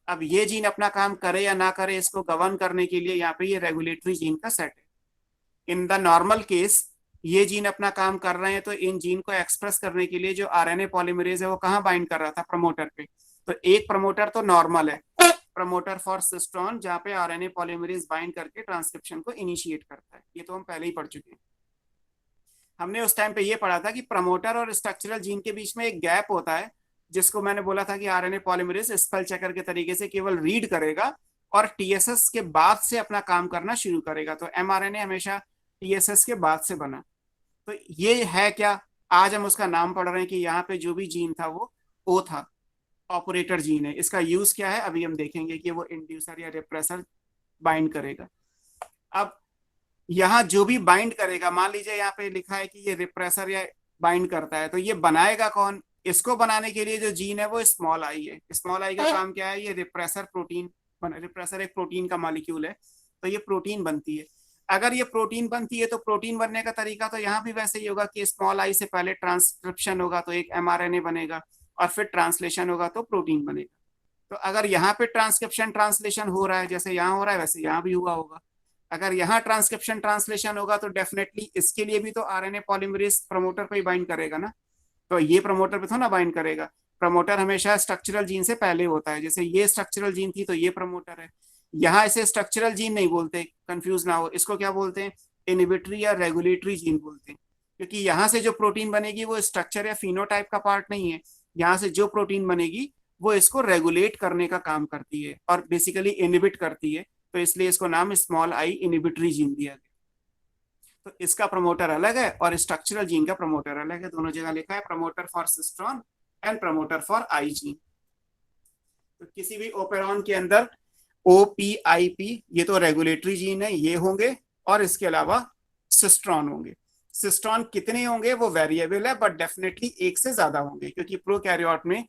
अब ये जीन अपना काम करे या ना करे, इसको गवर्न करने के लिए यहाँ पे ये रेगुलेटरी जीन का सेट है। इन द नॉर्मल केस ये जीन अपना काम कर रहे हैं, तो इन जीन को एक्सप्रेस करने के लिए जो आरएनए पॉलीमरेज है वो कहाँ बाइंड कर रहा था? प्रमोटर पे। तो एक प्रमोटर तो नॉर्मल है, प्रमोटर फॉर सिस्टोन, जहाँ पे आरएनए पॉलीमरेज बाइंड करके ट्रांसक्रिप्शन को इनिशिएट करता है। ये तो हम पहले ही पढ़ चुके हैं। हमने उस टाइम पे ये पढ़ा था कि प्रमोटर और स्ट्रक्चरल जीन के बीच में एक गैप होता है, जिसको मैंने बोला था कि आरएनए पॉलीमरेज स्पेल चेकर के तरीके से केवल रीड करेगा और टीएसएस के बाद से अपना काम करना शुरू करेगा। तो एमआरएनए हमेशा टीएसएस के बाद से बना। तो ये है क्या? आज हम उसका नाम पढ़ रहे हैं कि यहाँ पे जो भी जीन था वो ओ था, ऑपरेटर जीन है। इसका यूज क्या है अभी हम देखेंगे कि वो इंड्यूसर या रिप्रेसर बाइंड करेगा। अब यहाँ जो भी बाइंड करेगा, मान लीजिए यहाँ पे लिखा है कि ये रिप्रेसर या बाइंड करता है, तो ये बनाएगा कौन? इसको बनाने के लिए जो जीन है वो स्मॉल आई है। स्मॉल आई का काम क्या है? ये रिप्रेसर प्रोटीन, रिप्रेसर एक प्रोटीन का मॉलिक्यूल है, तो ये प्रोटीन बनती है। अगर ये प्रोटीन बनती है तो प्रोटीन बनने का तरीका तो यहाँ भी वैसे ही होगा कि स्मॉल आई से पहले ट्रांसक्रिप्शन होगा तो एक एमआरएनए बनेगा और फिर ट्रांसलेशन होगा तो प्रोटीन बनेगा। तो अगर यहाँ पे ट्रांसक्रिप्शन ट्रांसलेशन हो रहा है, जैसे यहाँ हो रहा है वैसे यहाँ भी हुआ होगा। अगर यहाँ ट्रांसक्रिप्शन ट्रांसलेशन होगा तो डेफिनेटली इसके लिए भी तो आरएनए पॉलीमरेज प्रमोटर पे ही बाइंड करेगा ना, तो ये प्रमोटर पे थोड़ा ना बाइंड करेगा। प्रमोटर हमेशा स्ट्रक्चरल जीन से पहले होता है, जैसे ये स्ट्रक्चरल जीन थी तो ये प्रमोटर है। यहाँ इसे स्ट्रक्चरल जीन नहीं बोलते, कंफ्यूज ना हो, इसको क्या बोलते हैं, इनहिबिटरी या रेगुलेटरी जीन बोलते हैं, क्योंकि यहाँ से जो प्रोटीन बनेगी वो स्ट्रक्चर या फिनोटाइप का पार्ट नहीं है। यहाँ से जो प्रोटीन बनेगी वो इसको रेगुलेट करने का काम करती है और बेसिकली इनहिबिट करती है, तो इसलिए इसको नाम स्मॉल आई इनहिबिटरी जीन दिया गया। तो इसका प्रमोटर अलग है और स्ट्रक्चरल जीन का प्रमोटर अलग है, दोनों जगह लिखा है promoter for cistron and promoter for I gene. तो किसी भी ओपेरॉन के अंदर OPIP ये तो रेगुलेटरी जीन है, ये होंगे, और इसके अलावा सिस्ट्रॉन होंगे। सिस्ट्रॉन कितने होंगे वो वेरिएबल है, बट डेफिनेटली एक से ज्यादा होंगे, क्योंकि प्रोकैरियोट में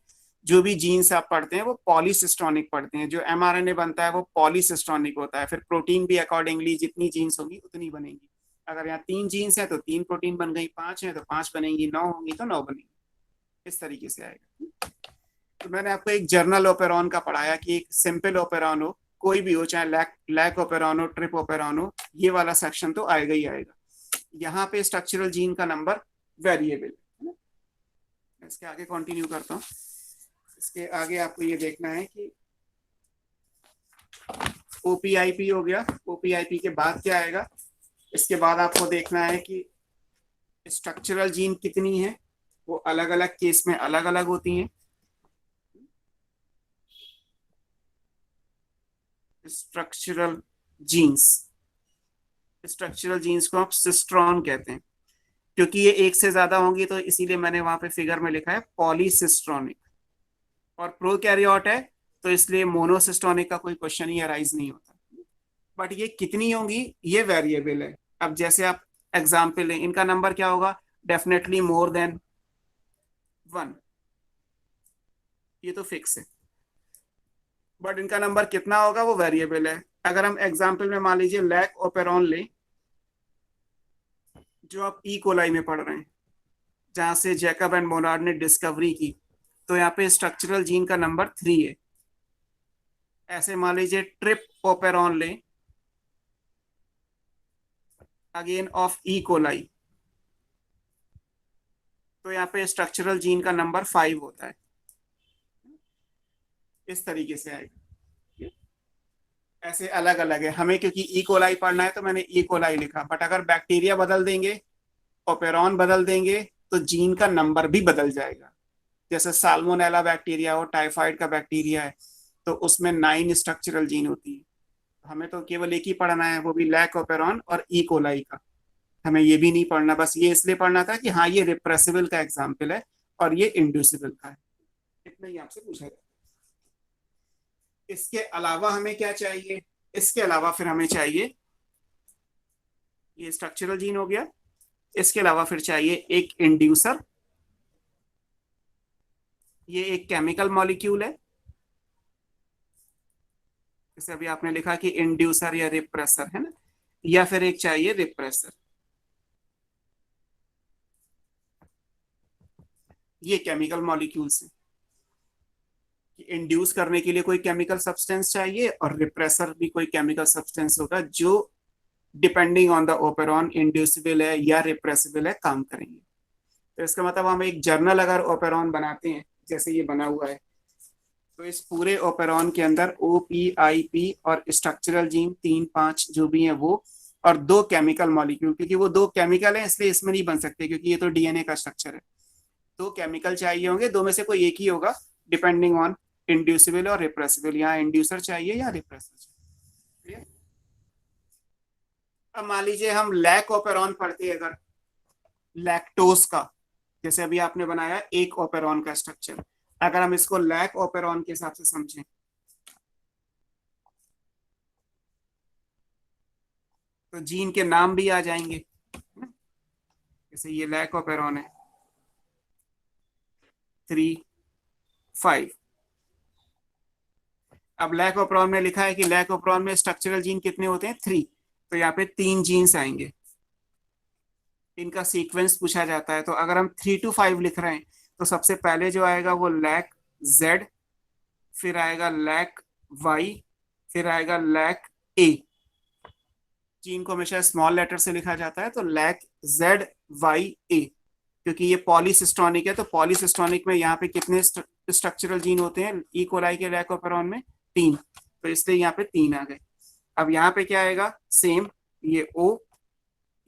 जो भी जीन्स आप पढ़ते हैं वो पॉलीसिस्ट्रॉनिक पढ़ते हैं, जो mRNA बनता है वो पॉलीसिस्ट्रॉनिक होता है। फिर प्रोटीन भी अकॉर्डिंगली जितनी जीन्स होगी उतनी बनेगी। अगर यहाँ 3 जीन्स है तो 3 प्रोटीन बन गई, 5 है तो 5 बनेंगी, 9 होंगी तो 9 बनेंगी, इस तरीके से आएगा। तो मैंने आपको एक जर्नल ओपेरॉन का पढ़ाया कि एक सिंपल ओपेरॉन हो, कोई भी हो, चाहे लैक ओपेरॉन हो, ट्रिप ओपेरॉन हो, ये वाला सेक्शन तो आएगा ही आएगा। यहाँ पे स्ट्रक्चरल जीन का नंबर वेरिएबल है। इसके आगे कंटिन्यू करता हूँ। इसके आगे आपको ये देखना है कि OPIP हो गया, OPIP के बाद क्या आएगा, इसके बाद आपको देखना है कि स्ट्रक्चरल जीन कितनी है, वो अलग अलग केस में अलग अलग होती हैं। स्ट्रक्चरल जीन्स को आप सिस्ट्रॉन कहते हैं, क्योंकि ये एक से ज्यादा होंगी तो इसीलिए मैंने वहां पे फिगर में लिखा है पॉलीसिस्ट्रॉनिक। और प्रोकैरियोट है तो इसलिए मोनोसिस्टोनिक का कोई क्वेश्चन ही अराइज नहीं होता। बट ये कितनी होंगी ये वेरिएबल है। अब जैसे आप एग्जाम्पल लें, इनका नंबर क्या होगा, डेफिनेटली मोर देन 1, ये तो फिक्स है, बट इनका नंबर कितना होगा वो वेरिएबल है। अगर हम एग्जाम्पल में मान लीजिए लैक ओपेरॉन लें, जो आप ई कोलाई में पढ़ रहे हैं, जहां से जैकब एंड मोनार्ड ने डिस्कवरी की, तो यहाँ पे स्ट्रक्चरल जीन का नंबर 3 है। ऐसे मान लीजिए ट्रिप ओपेरॉन लें, अगेन ऑफ ई कोलाई, तो यहाँ पे स्ट्रक्चरल जीन का नंबर 5 होता है। इस तरीके से आएगा, ऐसे अलग अलग है हमें, क्योंकि ई कोलाई पढ़ना है तो मैंने ई कोलाई लिखा। बट अगर बैक्टीरिया बदल देंगे, ओपेरॉन बदल देंगे, तो जीन का नंबर भी बदल जाएगा। जैसे साल्मोनेला बैक्टीरिया हो, टाइफाइड का बैक्टीरिया है, तो उसमें 9 स्ट्रक्चरल जीन होती है। हमें तो केवल एक ही पढ़ना है, वो भी लैक ओपेरॉन और ई कोलाई का। हमें ये भी नहीं पढ़ना, बस ये इसलिए पढ़ना था कि हाँ ये रिप्रेसिबल का एग्जाम्पल है और ये इंड्यूसिबल का है, इतना ही आपसे पूछा जाए। इसके अलावा हमें क्या चाहिए, इसके अलावा फिर हमें चाहिए, ये स्ट्रक्चरल जीन हो गया, इसके अलावा फिर चाहिए एक इंड्यूसर। ये एक केमिकल मॉलिक्यूल है, जैसे अभी आपने लिखा कि इंड्यूसर या रिप्रेसर है ना, या फिर एक चाहिए रिप्रेसर। ये केमिकल मॉलिक्यूल्स हैं। इंड्यूस करने के लिए कोई केमिकल सब्सटेंस चाहिए और रिप्रेसर भी कोई केमिकल सब्सटेंस होगा जो depending on the operon inducible है या रिप्रेसिबल है, काम करेंगे। तो इसका मतलब हम एक जर्नल अगर ओपेरॉन बनाते हैं, जैसे ये बना हुआ है, तो इस पूरे ओपेरॉन के अंदर OPIP और स्ट्रक्चरल जीन 3-5 जो भी हैं वो, और 2 केमिकल मॉलिक्यूल, क्योंकि वो 2 केमिकल हैं इसलिए इसमें नहीं बन सकते, क्योंकि ये तो DNA का स्ट्रक्चर है। 2 केमिकल चाहिए होंगे, 2 में से कोई एक ही होगा डिपेंडिंग ऑन इंड्यूसिबल और रिप्रेसिबल। यहाँ इंड्यूसर चाहिए या रिप्रेसर चाहिए। अब मान लीजिए हम लैक ओपेरॉन पढ़ते हैं, अगर लैक्टोज का, जैसे अभी आपने बनाया एक ओपेरॉन का स्ट्रक्चर, अगर हम इसको लैक ओपेरॉन के हिसाब से समझें, तो जीन के नाम भी आ जाएंगे। जैसे ये लैक ओपेरॉन है 3, 5। अब लैक ओपेरॉन में लिखा है कि लैक ओपेरॉन में स्ट्रक्चरल जीन कितने होते हैं, 3, तो यहाँ पे 3 जीन्स आएंगे। इनका सीक्वेंस पूछा जाता है, तो अगर हम 3 to 5 लिख रहे हैं तो सबसे पहले जो आएगा वो लैक Z फिर आएगा लैक वाई, फिर आएगा लैक ए। जीन को हमेशा स्मॉल लेटर से लिखा जाता है, तो लैक जेड वाई ए, क्योंकि ये पॉलीसिस्टोनिक है। तो पॉलीसिस्टोनिक में यहाँ पे कितने स्ट्रक्चरल जीन होते हैं ई कोलाई के लैक ओपेरॉन में? 3, तो इसलिए यहाँ पे 3 आ गए। अब यहाँ पे क्या आएगा? सेम, ये ओ,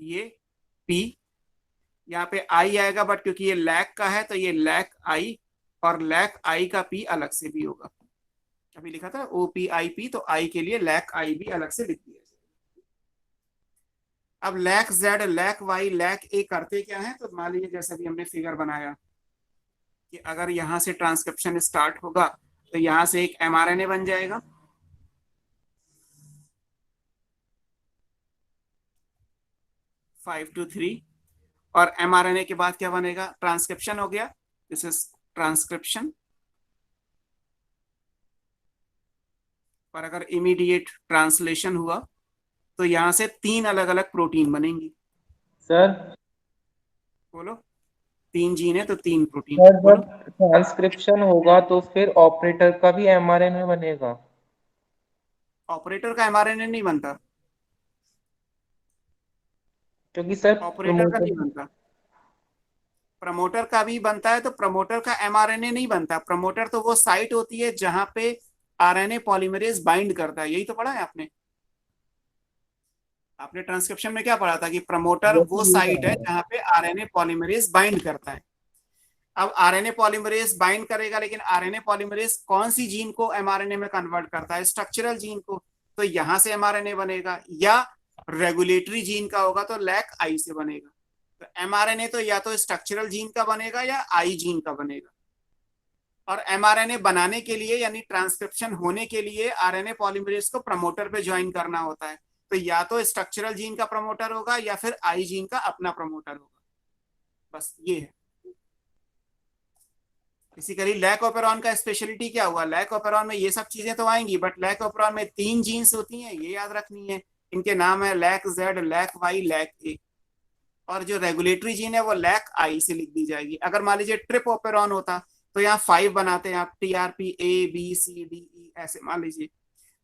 ये पी, यहाँ पे आई आएगा, बट क्योंकि ये लैक का है तो ये लैक आई, और लैक आई का पी अलग से भी होगा। अभी लिखा था ओ पी आई पी, तो आई के लिए लैक आई भी अलग से लिख दिया। अब lac Z, lac Y, lac A करते क्या है? तो मान लीजिए जैसे भी हमने फिगर बनाया कि अगर यहां से ट्रांसक्रिप्शन स्टार्ट होगा तो यहां से एक एमआरएनए बन जाएगा, 5 to 3, और एमआरएनए के बाद क्या बनेगा? ट्रांसक्रिप्शन हो गया, दिस इज ट्रांसक्रिप्शन। और अगर इमीडिएट ट्रांसलेशन हुआ तो यहां से 3 अलग अलग प्रोटीन बनेंगी। सर बोलो, 3 जीन है तो 3 प्रोटीन। सर बोलो। जब ट्रांसक्रिप्शन होगा तो फिर ऑपरेटर का भी एमआरएनए बनेगा? ऑपरेटर का एमआरएनए नहीं बनता, क्योंकि सर ऑपरेटर का नहीं प्रमोटर। बनता। प्रमोटर का भी बनता है, तो प्रमोटर का एमआरएनए नहीं बनता। प्रमोटर तो वो साइट होती है जहां पे आरएनए पॉलीमरेज बाइंड करता है, यही तो पढ़ा है आपने। आपने ट्रांसक्रिप्शन में क्या पढ़ा था कि प्रमोटर वो साइट है जहां पे आरएनए पॉलीमरेज बाइंड करता है। अब आरएनए पॉलीमरेज बाइंड करेगा, लेकिन आरएनए पॉलीमरेज कौन सी जीन को एमआरएनए में कन्वर्ट करता है? स्ट्रक्चरल जीन को। तो यहां से एमआरएनए बनेगा, या रेगुलेटरी जीन का होगा तो लैक आई से बनेगा। तो एमआरएनए तो या तो स्ट्रक्चरल जीन का बनेगा या आई जीन का बनेगा। और एमआरएनए बनाने के लिए यानी ट्रांसक्रिप्शन होने के लिए आरएनए पॉलीमरेज को प्रमोटर पे ज्वाइन करना होता है। तो या तो स्ट्रक्चरल जीन का प्रमोटर होगा या फिर आई जीन का अपना प्रमोटर होगा। बस ये है। बेसिकली लैक ओपेरॉन का स्पेशलिटी क्या हुआ? लैक ओपेरॉन में ये सब चीजें तो आएंगी, बट लैक ओपेरॉन में 3 जीन्स होती हैं, ये याद रखनी है। इनके नाम है lac Z, lac Y, lac A. और जो रेगुलेटरी जीन है वो लैक आई से लिख दी जाएगी। अगर मान लीजिए ट्रिप ओपेरॉन होता तो यहाँ 5 बनाते हैं आप, trp A B C D E ऐसे मान लीजिए,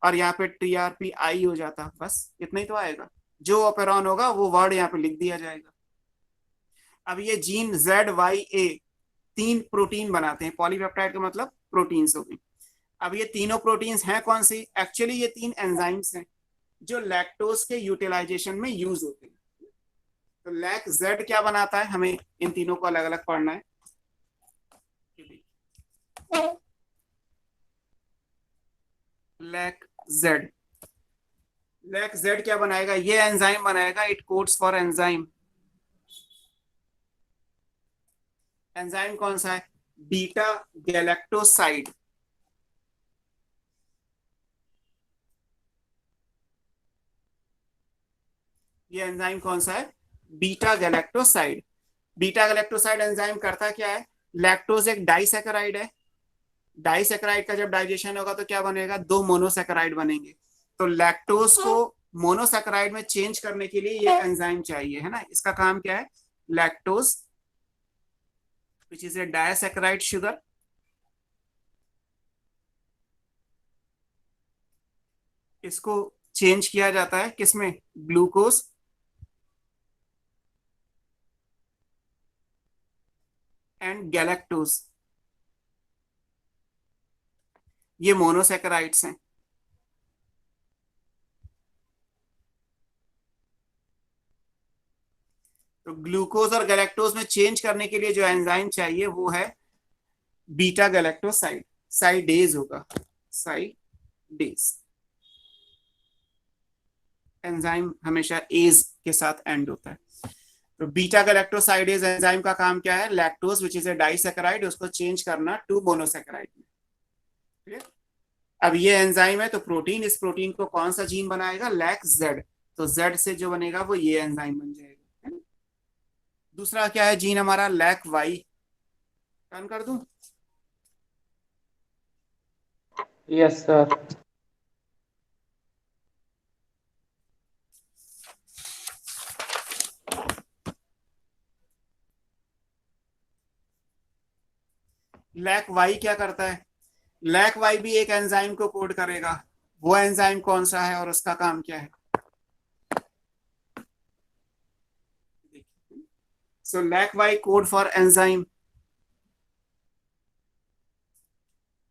और यहाँ पे टीआरपी आई हो जाता। बस इतना ही तो आएगा, जो ओपेरॉन होगा वो वर्ड यहाँ पे लिख दिया जाएगा। अब ये जीन जेड वाई ए 3 प्रोटीन बनाते हैं। पॉलीपेप्टाइड का मतलब प्रोटीन्स हो गई। अब ये तीनों प्रोटीन्स हैं कौन सी? एक्चुअली ये 3 एंजाइम्स हैं जो लैक्टोज के यूटिलाइजेशन में यूज होते हैं। तो लैक जेड क्या बनाता है? हमें इन तीनों को अलग अलग पढ़ना है। लैक जेड, लैक जेड क्या बनाएगा? ये एंजाइम बनाएगा, it codes for enzyme. Enzyme कौन सा है? Beta galactoside. ये एंजाइम कौन सा है? Beta galactoside. Beta galactoside enzyme करता क्या है? लैक्टोज एक डाइसैकेराइड है, डाइसैकेराइड का जब डाइजेशन होगा तो क्या बनेगा? 2 मोनोसैकेराइड बनेंगे। तो लैक्टोज को मोनोसैकेराइड में चेंज करने के लिए ये एंजाइम चाहिए, है ना। इसका काम क्या है? Lactose which is a disaccharide sugar, इसको चेंज किया जाता है किसमें? ग्लूकोज एंड गैलेक्टोज, ये मोनोसैकेराइड्स हैं। तो ग्लूकोज और गैलेक्टोज में चेंज करने के लिए जो एंजाइम चाहिए वो है बीटा गैलेक्टोसाइड। साइडेज होगा, साइडेज। एंजाइम हमेशा एज के साथ एंड होता है। तो बीटा गैलेक्टोसाइडेज एंजाइम का काम क्या है? Lactose which is a disaccharide, उसको चेंज करना टू मोनोसैकेराइड में। क्लियर? अब ये एंजाइम है तो प्रोटीन, इस प्रोटीन को कौन सा जीन बनाएगा? Lac Z. तो जेड से जो बनेगा वो ये एंजाइम बन जाएगा, है ना। दूसरा क्या है जीन हमारा? Lac Y. टर्न कर दूं? Yes sir. लैक वाई क्या करता है? लैक वाई भी एक एंजाइम को कोड करेगा, वो एंजाइम कौन सा है और उसका काम क्या है? So lac Y code for enzyme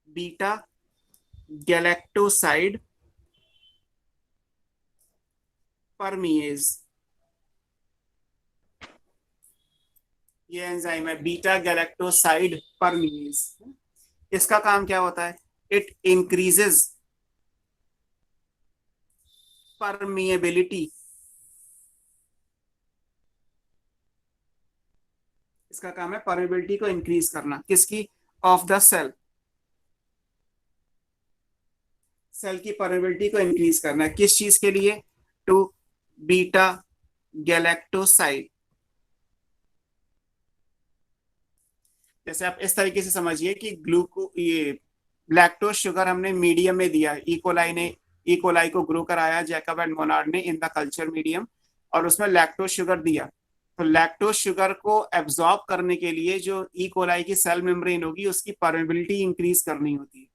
beta galactoside permease. ये एंजाइम है बीटा गैलेक्टोसाइड परमीएज। इसका काम क्या होता है? It increases permeability. इसका काम है परमिएबिलिटी को इंक्रीज करना, किसकी? Of the cell. सेल की परमिएबिलिटी को इंक्रीज करना है, किस चीज के लिए? To beta galactoside. जैसे आप इस तरीके से समझिए कि ये लैक्टोज शुगर हमने मीडियम में दिया, इकोलाई को ग्रो कराया जैकब एंड मोनार्ड ने इन द कल्चर मीडियम, और उसमें लैक्टोज शुगर दिया। तो लैक्टोज शुगर को एब्जॉर्ब करने के लिए जो इकोलाई की सेल मेम्ब्रेन होगी उसकी परमिएबिलिटी इंक्रीज करनी होती है।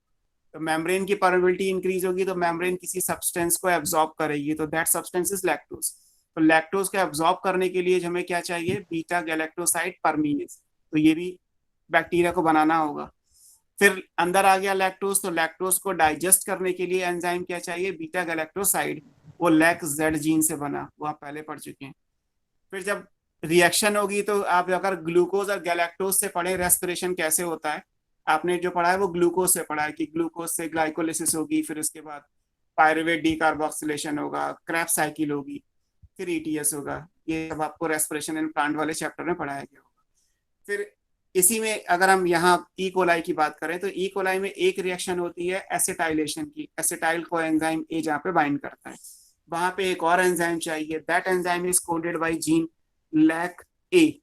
तो मेम्ब्रेन की परमिएबिलिटी इंक्रीज होगी तो मेम्ब्रेन किसी सब्सटेंस को एब्जॉर्ब करेगी, तो दैट सब्सटेंस इज लैक्टोज। तो लैक्टोज को एब्जॉर्ब करने के लिए हमें क्या चाहिए? Beta galactoside permease. तो ये भी बैक्टीरिया को बनाना होगा। फिर अंदर आ गया लैक्टोज, तो लैक्टोज को डाइजेस्ट करने के लिए एंजाइम क्या चाहिए? Beta galactoside. वो लैक जेड जीन से बना, वो आप पहले पढ़ चुके हैं। फिर जब रिएक्शन होगी तो आप अगर ग्लूकोज और गैलेक्टोज से पढ़े रेस्पिरेशन कैसे होता है, आपने जो पढ़ा है वो ग्लूकोज से पढ़ा है कि ग्लूकोज से ग्लाइकोलिसिस होगी, फिर उसके बाद पायरुवेट डीकार्बोक्सिलेशन होगा, क्रेब्स साइकिल होगी, फिर ईटीएस होगा। ये सब आपको रेस्पिरेशन इन प्लांट वाले चैप्टर में पढ़ाया गया होगा। फिर इसी में अगर हम यहाँ ई कोलाई की बात करें तो ई कोलाई में एक रिएक्शन होती है एसिटाइलेशन की, एसिटाइल को एंजाइम ए जहाँ पे बाइंड करता है, वहां पे एक और एंजाइम चाहिए। That enzyme is coded by gene lac A.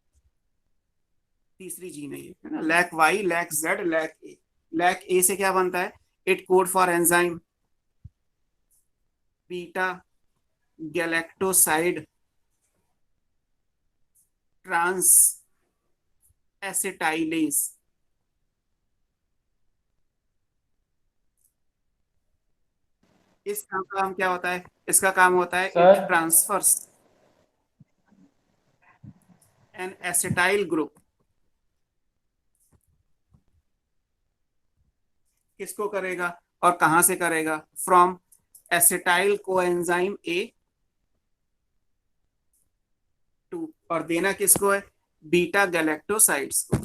तीसरी जीन है ये, है ना, lac Y, lac Z, lac A. Lac A से क्या बनता है? It code for enzyme beta galactoside transacetylase. इसका काम क्या होता है? इसका काम होता है it sir transfers an acetyl group. किसको करेगा और कहां से करेगा? From acetyl coenzyme A to, और देना किसको है? बीटा गैलेक्टोसाइड्स को।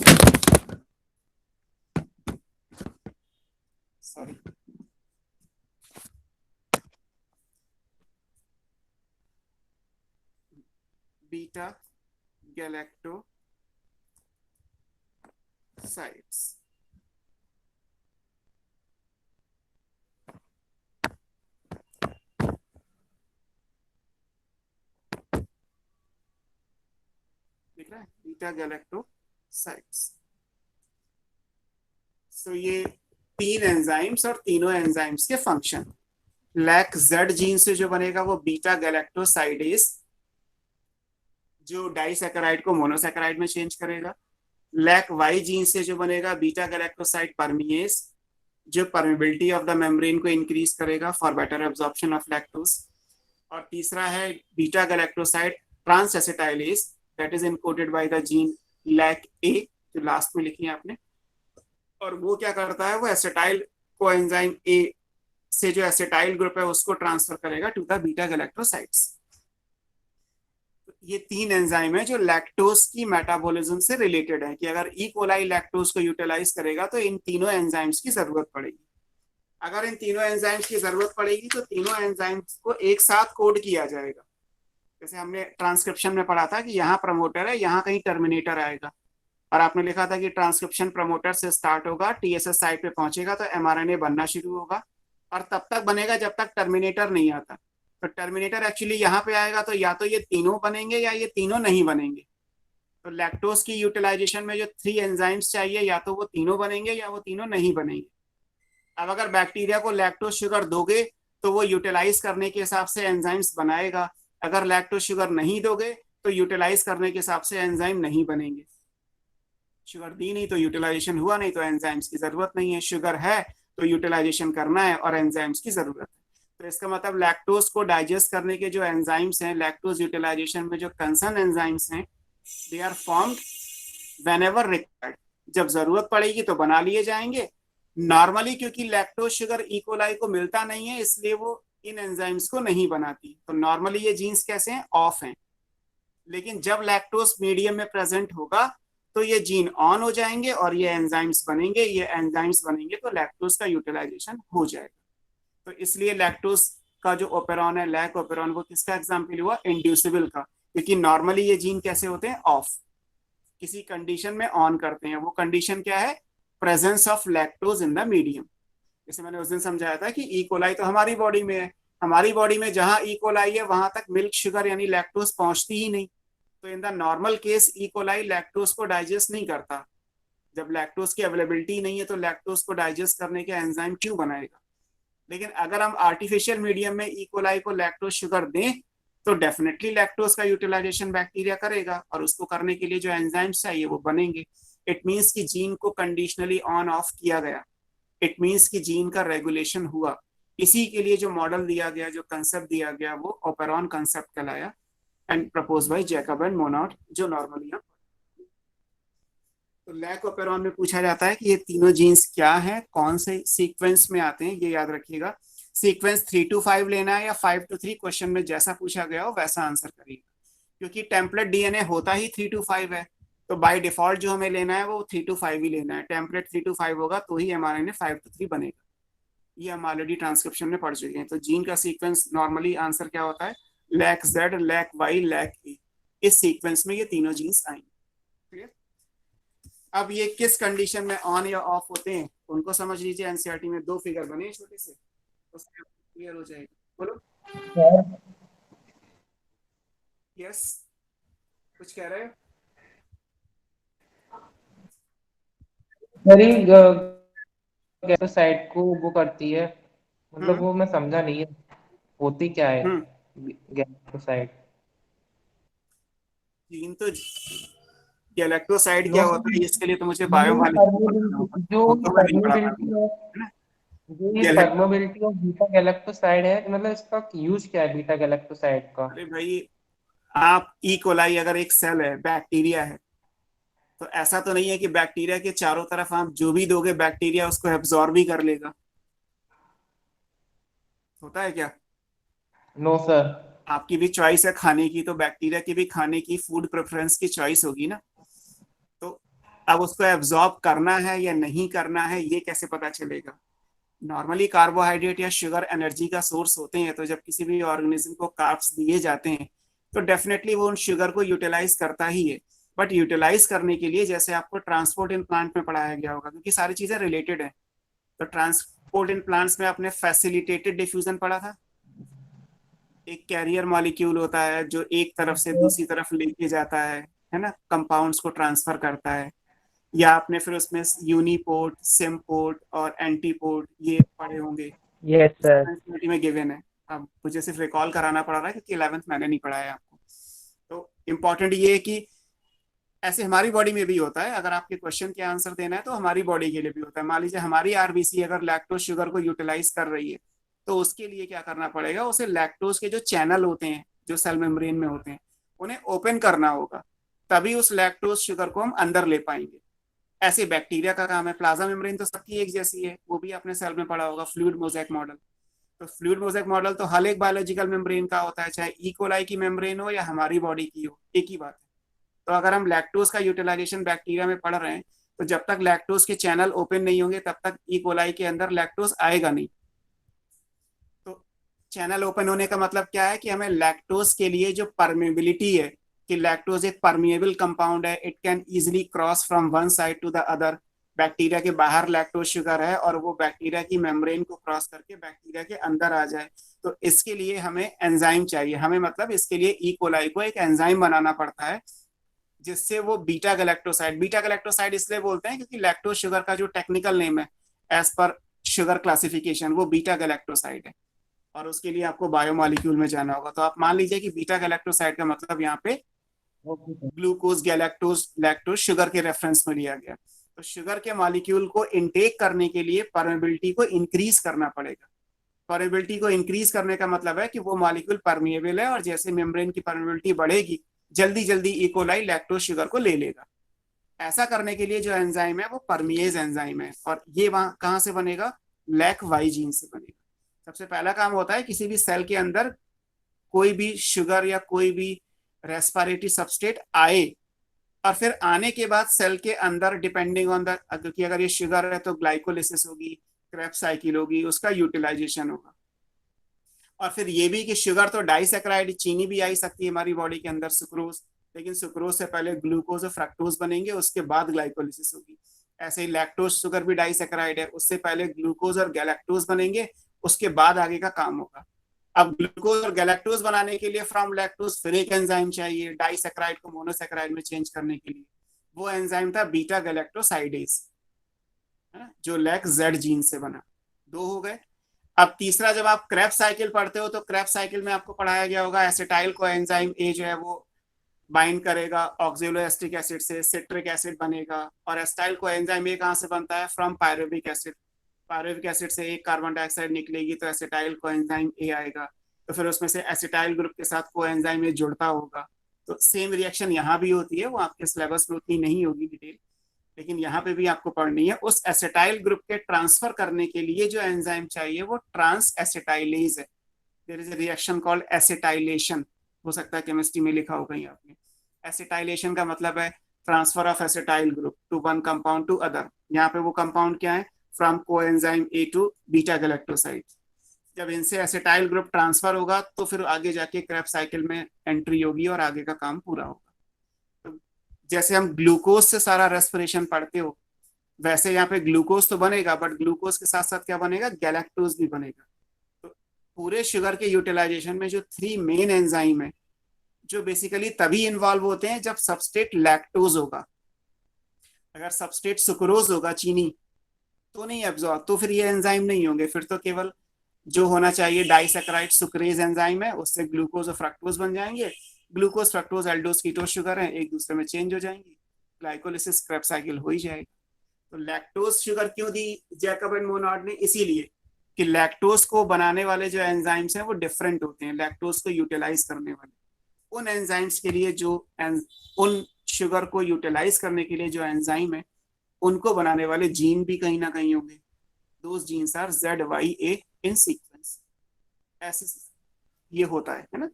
Sorry, beta galactosides. दिख रहा है? बीटा गैलेक्टोसाइड्स। सो ये तीन एंजाइम्स और तीनों एंजाइम्स के फंक्शन। लैक जेड जीन से जो बनेगा वो बीटा गैलेक्टोसाइडेज, जो डाइसैकेराइड को मोनोसैकेराइड में चेंज करेगा। लैक वाई जीन से जो बनेगा बीटा गैलेक्टोसाइड परमीएज, जो परमिबिलिटी ऑफ द मेम्ब्रेन को इंक्रीज करेगा for better absorption of lactose. और तीसरा है beta galactoside transacetylase, that is encoded by the gene lac A, जो लास्ट में लिखी है आपने। और वो क्या करता है? वो एसिटाइल कोएंजाइम ए से जो एसिटाइल ग्रुप है उसको ट्रांसफर करेगा टू द बीटा गैलेक्टोसाइड्स। ये तीन एंजाइम है जो लैक्टोज की मेटाबॉलिज्म से रिलेटेड है, कि अगर ई कोलाई लैक्टोज को यूटिलाइज करेगा तो इन तीनों एंजाइम्स की जरूरत पड़ेगी। अगर इन तीनों एंजाइम्स की जरूरत पड़ेगी तो तीनों एंजाइम्स को एक साथ कोड किया जाएगा। जैसे हमने ट्रांसक्रिप्शन में पढ़ा था कि यहाँ प्रमोटर है, यहाँ कहीं टर्मिनेटर आएगा, और आपने लिखा था कि ट्रांसक्रिप्शन प्रमोटर से स्टार्ट होगा, टीएसएस साइट पे पहुंचेगा तो एमआरएनए बनना शुरू होगा, और तब तक बनेगा जब तक टर्मिनेटर नहीं आता। तो टर्मिनेटर एक्चुअली यहाँ पे आएगा तो या तो ये तीनों बनेंगे या ये तीनों नहीं बनेंगे। तो लैक्टोज की यूटिलाइजेशन में जो 3 एंजाइम्स चाहिए, या तो वो तीनों बनेंगे या वो तीनों नहीं बनेंगे। अब अगर बैक्टीरिया को लैक्टोज शुगर दोगे तो वो यूटिलाइज करने के हिसाब से एंजाइम्स बनाएगा, अगर लैक्टोज शुगर नहीं दोगे तो यूटिलाइज करने के हिसाब से एंजाइम नहीं बनेंगे। शुगर दी नहीं तो यूटिलाइजेशन हुआ नहीं, तो एंजाइम्स की जरूरत नहीं है। शुगर है तो यूटिलाइजेशन करना है और एंजाइम्स की जरूरत है। तो इसका मतलब लैक्टोज को डाइजेस्ट करने के जो एंजाइम्स हैं, लैक्टोज यूटिलाइजेशन में जो कंसर्न एंजाइम्स हैं, they are formed whenever required, जब जरूरत पड़ेगी तो बना लिए जाएंगे। नॉर्मली क्योंकि लैक्टोज शुगर इकोलाई को मिलता नहीं है, इसलिए वो इन एंजाइम्स को नहीं बनाती, तो नॉर्मली ये जीन्स कैसे हैं, ऑफ हैं। लेकिन जब लैक्टोज मीडियम में प्रेजेंट होगा तो ये जीन ऑन हो जाएंगे और ये एंजाइम्स बनेंगे, ये एंजाइम्स बनेंगे तो लैक्टोज का यूटिलाइजेशन हो जाएगा। तो इसलिए लैक्टोज का जो ओपेरॉन है, लैक ओपेरॉन, वो किसका एग्जाम्पल हुआ, इंड्यूसिबल का, क्योंकि नॉर्मली ये जीन कैसे होते हैं, ऑफ, किसी कंडीशन में ऑन करते हैं। वो कंडीशन क्या है, presence of lactose in the medium. जैसे मैंने उस दिन समझाया था कि इकोलाई तो हमारी बॉडी में है, हमारी बॉडी में जहां इकोलाई है वहां तक मिल्क शुगर यानी लैक्टोज पहुंचती ही नहीं, तो in the normal case E coli lactose को डाइजेस्ट नहीं करता। जब लैक्टोज की अवेलेबिलिटी नहीं है तो लैक्टोज को डाइजेस्ट करने के एंजाइम क्यों बनाएगा। लेकिन अगर हम आर्टिफिशियल मीडियम में इकोलाई को लैक्टोज शुगर दें तो डेफिनेटली लैक्टोज का यूटिलाइजेशन बैक्टीरिया करेगा और उसको करने के लिए जो एंजाइम्स चाहिए वो बनेंगे। इट मीन्स कि जीन को कंडीशनली ऑन ऑफ किया गया, इट मीन्स कि जीन का रेगुलेशन हुआ। इसी के लिए जो मॉडल दिया गया, जो कंसेप्ट दिया गया, वो ओपेरॉन कंसेप्ट कहलाया and propose by Jacob and Monod, जो नॉर्मली हम। तो लैक ओपेरॉन में पूछा जाता है कि ये तीनों जीन्स क्या हैं, कौन से सीक्वेंस में आते हैं, ये याद रखिएगा। सीक्वेंस 3 to 5 लेना है या 5 to 3, क्वेश्चन में जैसा पूछा गया हो वैसा आंसर करिएगा, क्योंकि टेम्पलेट डीएनए होता ही 3 to 5 है, तो बाय डिफॉल्ट जो हमें लेना है वो 3 to 5 ही लेना है। टेम्पलेट 3 to 5 होगा तो ही एमआरएनए 5 to 3 बनेगा। ये हम ऑलरेडी ट्रांसक्रिप्शन में पढ़ चुके हैं। तो जीन का सीक्वेंस नॉर्मली आंसर क्या होता है, lac Z, lac Y, lac A, इस सीक्वेंस में ये तीनों जीन्स आएंगे। अब ये किस कंडीशन में ऑन या ऑफ होते हैं उनको समझ लीजिए। एनसीईआरटी में 2 फिगर बने छोटे से, उससे क्लियर हो जाएगा। बोलो यस, कुछ कह रहे हो। मेरी साइड को वो करती है, मतलब वो मैं समझा नहीं है होती क्या है गैलेक्टोसाइड। जीन तो गैलेक्टोसाइड क्या होता है इसके लिए तो मुझे जो परमेबिलिटी ऑफ बीटा गैलेक्टोसाइड है, मतलब इसका यूज क्या है बीटा गैलेक्टोसाइड का। अरे भाई, आप ई कोलाई अगर एक सेल है, बैक्टीरिया है, तो ऐसा तो नहीं है कि बैक्टीरिया के चारों तरफ आप जो भी दोगे बैक्टीरिया उसको एब्जॉर्ब भी कर लेगा, होता है क्या। No sir. आपकी भी चॉइस है खाने की, तो बैक्टीरिया की भी खाने की फूड प्रेफरेंस की चॉइस होगी ना। तो अब उसको एब्जॉर्ब करना है या नहीं करना है ये कैसे पता चलेगा। नॉर्मली कार्बोहाइड्रेट या शुगर एनर्जी का सोर्स होते हैं, तो जब किसी भी ऑर्गेनिज्म को कार्ब्स दिए जाते हैं तो डेफिनेटली वो उन शुगर को यूटिलाइज करता ही है। बट यूटिलाइज करने के लिए, जैसे आपको ट्रांसपोर्ट इन प्लांट में पढ़ाया गया होगा, क्योंकि सारी चीजें रिलेटेड है, तो ट्रांसपोर्ट इन प्लांट्स में आपने फैसिलिटेटेड डिफ्यूजन पढ़ा था। एक कैरियर मॉलिक्यूल होता है जो एक तरफ से दूसरी तरफ लेके जाता है ना, कंपाउंड्स को ट्रांसफर करता है। या आपने फिर उसमें यूनिपोर्ट, सिमपोर्ट और एंटीपोर्ट ये पढ़े होंगे। Yes sir. में गिवन है। अब मुझे सिर्फ रिकॉल कराना पड़ रहा है क्योंकि 11th मैंने नहीं पढ़ाया आपको। तो इम्पोर्टेंट ये है कि ऐसे हमारी बॉडी में भी होता है। अगर आपके क्वेश्चन के आंसर देना है तो हमारी बॉडी के लिए भी होता है। मान लीजिए हमारी आरबीसी अगर लैक्टोज शुगर को यूटिलाइज कर रही है तो उसके लिए क्या करना पड़ेगा, उसे लैक्टोज के जो चैनल होते हैं जो सेल मेम्ब्रेन में होते हैं उन्हें ओपन करना होगा, तभी उस लैक्टोज शुगर को हम अंदर ले पाएंगे। ऐसे बैक्टीरिया का काम है। प्लाज्मा मेम्ब्रेन तो सबकी एक जैसी है, वो भी आपने सेल में पढ़ा होगा, फ्लूइड मोज़ेक मॉडल। तो फ्लूइड मोज़ेक मॉडल तो हर एक बायोलॉजिकल मेम्ब्रेन का होता है, चाहे ई कोलाई की मेम्ब्रेन हो या हमारी बॉडी की हो, एक ही बात है। तो अगर हम लैक्टोज का यूटिलाइजेशन बैक्टीरिया में पढ़ रहे हैं तो जब तक लैक्टोज के चैनल ओपन नहीं होंगे तब तक ई कोलाई के अंदर लैक्टोज आएगा नहीं। तो चैनल ओपन होने का मतलब क्या है कि हमें लैक्टोज के लिए जो परमेबिलिटी है, कि लैक्टोज एक परमिएबल कंपाउंड है, it can easily cross from one side to the other. Bacteria के बाहर लैक्टोज शुगर है और वो बैक्टीरिया की मेम्ब्रेन को क्रॉस करके बैक्टीरिया के अंदर आ जाए, तो इसके लिए हमें एंजाइम चाहिए। हमें मतलब इसके लिए ई कोलाई को एक एंजाइम बनाना पड़ता है जिससे वो बीटा गैलेक्टोसाइड इसलिए बोलते हैं क्योंकि लैक्टोज शुगर का जो टेक्निकल नेम है एज पर शुगर क्लासिफिकेशन वो बीटा गैलेक्टोसाइड है। और उसके लिए आपको बायोमॉलिक्यूल में जाना होगा। तो आप मान लीजिए कि बीटा गैलेक्टोसाइड का मतलब यहाँ पे okay sir. Glucose, galactose, lactose sugar के रेफरेंस में लिया गया। तो शुगर के मॉलिक्यूल को इनटेक करने के लिए परमेबिलिटी को इंक्रीज करना पड़ेगा। परमेबिलिटी को इंक्रीज करने का मतलब है कि वो मॉलिक्यूल परमिएबल है, और जैसे मेम्ब्रेन की परमेबिलिटी बढ़ेगी, जल्दी जल्दी इकोलाई लैक्टोज शुगर को ले लेगा। ऐसा करने के लिए जो एंजाइम है वो परमिएज एंजाइम है, और ये वहां कहां से बनेगा? लैक वाई जीन से बनेगा। सबसे पहला काम होता है किसी भी सेल के अंदर कोई भी शुगर या कोई भी रेस्पिरेटरी सबस्ट्रेट आए, और फिर आने के बाद सेल के अंदर डिपेंडिंग ऑन द, क्योंकि अगर ये शुगर है तो ग्लाइकोलिसिस होगी, क्रेब्स साइकिल होगी, उसका यूटिलाइजेशन होगा। और फिर ये भी कि शुगर तो डाइसैकेराइड, चीनी भी आई सकती है हमारी बॉडी के अंदर, सुक्रोज, लेकिन सुक्रोज से पहले ग्लूकोज और फ्रक्टोज बनेंगे, उसके बाद ग्लाइकोलिसिस होगी। ऐसे ही लैक्टोज शुगर भी डाइसैकेराइड है, उससे पहले ग्लूकोज और गैलेक्टोज बनेंगे, उसके बाद आगे का काम होगा। अब ग्लूकोज और गैलेक्टोज बनाने के लिए फ्रॉम लैक्टोज फिर एक एंजाइम चाहिए डाइसैकेराइड को मोनोसैकेराइड में चेंज करने के लिए। वो एंजाइम था बीटा गैलेक्टोसाइडेज, जो लैक जेड जीन से बना। दो हो गए। अब तीसरा, जब आप क्रेब्स साइकिल पढ़ते हो तो क्रेब्स साइकिल में आपको पढ़ाया गया होगा एसिटाइल को एंजाइम ए जो है वो बाइंड करेगा ऑक्जेलोएस्टिक एसिड से, सिट्रिक एसिड बनेगा। और एसिटाइल को एंजाइम ए कहां से बनता है? From pyruvic acid. Pyruvic acid से एक कार्बन डाइऑक्साइड निकलेगी तो एसिटाइल को एंजाइम ए आएगा, तो फिर उसमें से एसिटाइल ग्रुप के साथ को एंजाइम ए जुड़ता होगा। तो सेम रिएक्शन यहाँ भी होती है, वो आपके सिलेबस में उतनी नहीं होगी डिटेल, लेकिन यहाँ पे भी आपको पढ़नी है। उस एसिटाइल ग्रुप के ट्रांसफर करने के लिए जो एंजाइम चाहिए वो ट्रांस एसिटाइलेज है। There is a reaction called acetylation, हो सकता है केमिस्ट्री में लिखा हो कहीं आपने। एसिटाइलेशन का मतलब है transfer of acetyl group to one compound to other. यहाँ पे वो कंपाउंड क्या है? From coenzyme A to beta galactoside. जब इनसे एसिटाइल ग्रुप ट्रांसफर होगा तो फिर आगे जाके क्रेब्स साइकिल में एंट्री होगी और आगे का काम पूरा होगा। तो जैसे हम ग्लूकोज से सारा रेस्पिरेशन पढ़ते हो, वैसे यहाँ पे ग्लूकोज तो बनेगा, बट ग्लूकोज के साथ साथ क्या बनेगा? गैलेक्टोज भी बनेगा। तो पूरे शुगर के यूटिलाइजेशन में जो थ्री मेन एंजाइम है, जो बेसिकली तभी इन्वॉल्व होते हैं जब सबस्ट्रेट लैक्टोज होगा। अगर सबस्ट्रेट सुक्रोज होगा, चीनी, तो नहीं एब्जॉर्ब, तो फिर ये एंजाइम नहीं होंगे। फिर तो केवल जो होना चाहिए डाइसैकेराइड सुक्रेज एंजाइम है, उससे ग्लूकोज और फ्रक्टोज बन जाएंगे। Glucose, fructose, aldose, ketose sugar है, एक दूसरे में चेंज हो जाएंगी, ग्लाइकोलिसिस, क्रेब्स साइकिल हो ही जाएगी। तो लैक्टोज शुगर क्यों दी जैकब एंड मोनार्ड ने? इसीलिए कि लैक्टोज को बनाने वाले जो एंजाइम्स हैं वो डिफरेंट होते हैं, लैक्टोज को यूटिलाइज करने वाले। उन एंजाइम्स के लिए जो उन शुगर को यूटिलाइज करने के लिए जो एंजाइम है, उनको बनाने वाले जीन भी कहीं ना कहीं होंगे। Those genes are ZYA in sequence. ऐसे ये होता है ना।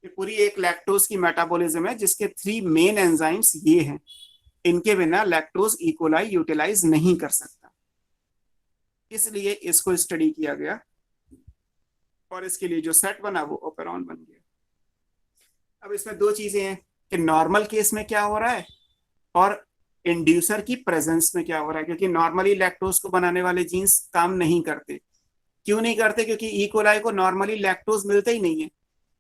ये पूरी एक लैक्टोज की मेटाबॉलिज्म है जिसके थ्री मेन एंजाइम्स ये हैं। इनके बिना लैक्टोज इकोलाई यूटिलाइज नहीं कर सकता, इसलिए इसको स्टडी किया गया और इसके लिए जो सेट बना वो ओपेरॉन बन गया। अब इसमें दो चीजें हैं कि नॉर्मल केस में क्या हो रहा है और इंड्यूसर की प्रेजेंस में क्या हो रहा है। क्योंकि नॉर्मली लैक्टोज को बनाने वाले जीन्स काम नहीं करते। क्यों नहीं करते? क्योंकि इकोलाई को नॉर्मली लैक्टोज मिलता ही नहीं है।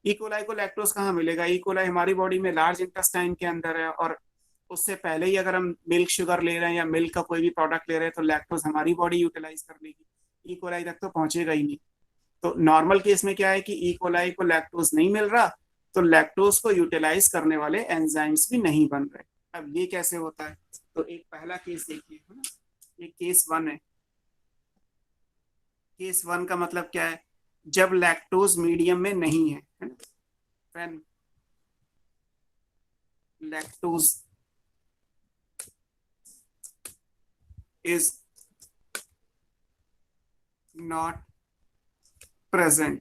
इकोलाई को लैक्टोज कहाँ मिलेगा? इकोलाई हमारी बॉडी में लार्ज इंटेस्टाइन के अंदर है, और उससे पहले ही अगर हम मिल्क शुगर ले रहे हैं या मिल्क का कोई भी प्रोडक्ट ले रहे हैं तो लैक्टोज हमारी बॉडी यूटिलाइज कर लेगी, इकोलाई तक तो पहुंचेगा ही नहीं। तो नॉर्मल केस में क्या है कि इकोलाई को लैक्टोज नहीं मिल रहा, तो लैक्टोज को यूटिलाइज करने वाले एंजाइम्स भी नहीं बन रहे। अब ये कैसे होता है? तो एक पहला केस देखिए, है ना, ये केस 1 है। केस 1 का मतलब क्या है? जब लैक्टोज मीडियम में नहीं है ना, when lactose is not present.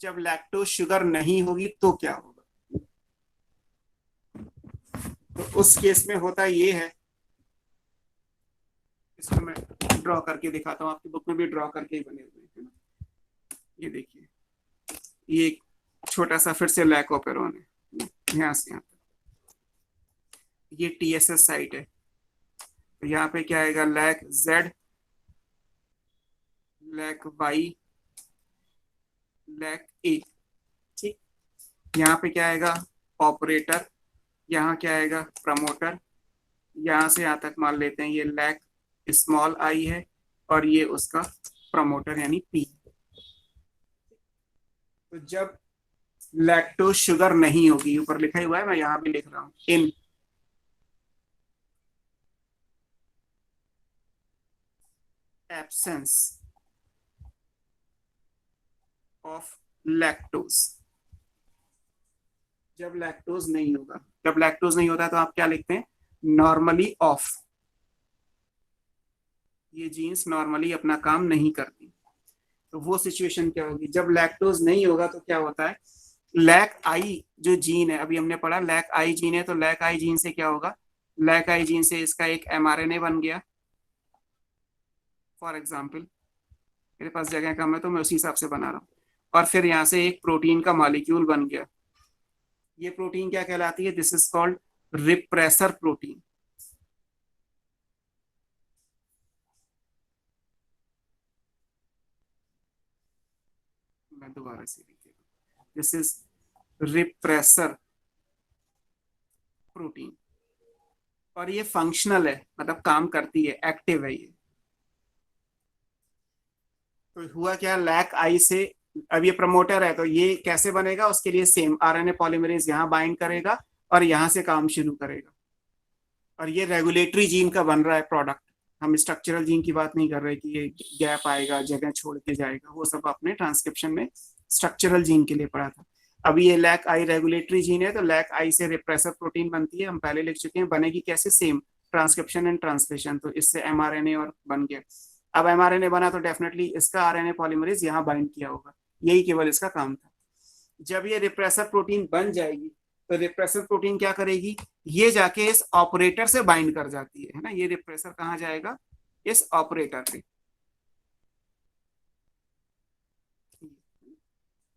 जब लैक्टोज शुगर नहीं होगी तो क्या होगा? तो उस केस में होता ये है, इसको मैं ड्रॉ करके दिखाता हूँ, आपकी बुक में भी ड्रॉ करके ही बने हुए हैं। ये देखिए, ये एक छोटा सा फिर से लैक ओपेरॉन है, यहाँ से यहाँ तक ये TSS साइट है। तो यहाँ पे क्या आएगा? Lac Z, lac Y, lac A। ठीक, यहाँ पे क्या आएगा? ऑपरेटर, यहाँ क्या आएगा? प्रमोटर। यहाँ से यहाँ तक मान लेते हैं ये लैक स्मॉल आई है और ये उसका प्रमोटर यानी P। तो तो जब लैक्टोज शुगर नहीं होगी, ऊपर लिखा ही हुआ है, मैं यहां भी लिख रहा हूं, इन एब्सेंस ऑफ लैक्टोज। जब लैक्टोज नहीं होगा, जब लैक्टोज नहीं होता तो आप क्या लिखते हैं, नॉर्मली ऑफ। ये जीन्स नॉर्मली अपना काम नहीं करती। तो वो सिचुएशन क्या होगी, जब लैक्टोज नहीं होगा तो क्या होता है, लैक आई जो जीन है, अभी हमने पढ़ा लैक आई जीन है, तो लैक आई जीन से क्या होगा, लैक आई जीन से इसका एक एमआरएनए बन गया। फॉर एग्जाम्पल मेरे पास जगह कम है तो मैं उसी हिसाब से बना रहा हूँ। और फिर यहाँ से एक प्रोटीन का मॉलिक्यूल बन गया। ये प्रोटीन क्या कहलाती है, this is called repressor protein. मैं दोबारा से लिख देता हूँ, दिस इज रिप्रेसर प्रोटीन। और ये फंक्शनल है, मतलब काम करती है, एक्टिव है ये। तो हुआ क्या, लैक आई से अब ये प्रमोटर है, तो ये कैसे बनेगा, उसके लिए सेम आरएनए पॉलीमरेज यहाँ बाइंड करेगा और यहाँ से काम शुरू करेगा। और ये रेगुलेटरी जीन का बन रहा है प्रोडक्ट। हम स्ट्रक्चरल जीन की बात नहीं कर रहे कि ये गैप आएगा, जगह छोड़ के जाएगा, वो सब आपने ट्रांसक्रिप्शन में स्ट्रक्चरल जीन के लिए पढ़ा था। अभी ये लैक आई रेगुलेटरी जीन है, तो लैक आई से रिप्रेसर प्रोटीन बनती है, हम पहले लिख चुके हैं। बनेगी कैसे, सेम ट्रांसक्रिप्शन एंड ट्रांसलेशन, तो इससे एमआरएनए और बन गया। अब एमआरएनए बना तो डेफिनेटली इसका आरएनए पॉलीमरेज यहाँ बाइंड किया होगा, यही केवल इसका काम था। जब ये रिप्रेसर प्रोटीन बन जाएगी तो रिप्रेसर प्रोटीन क्या करेगी, ये जाके इस ऑपरेटर से बाइंड कर जाती है ना। ये रिप्रेसर कहाँ जाएगा, इस ऑपरेटर पे।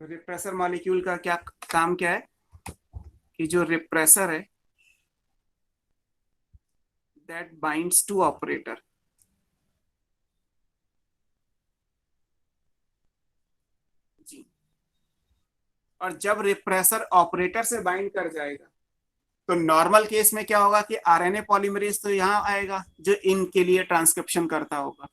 रिप्रेसर मॉलिक्यूल का क्या काम क्या है, कि जो रिप्रेसर है दैट बाइंड्स टू ऑपरेटर। जी, और जब रिप्रेसर ऑपरेटर से बाइंड कर जाएगा तो नॉर्मल केस में क्या होगा कि आरएनए पॉलीमरेज तो यहाँ आएगा जो इनके लिए ट्रांसक्रिप्शन करता होगा,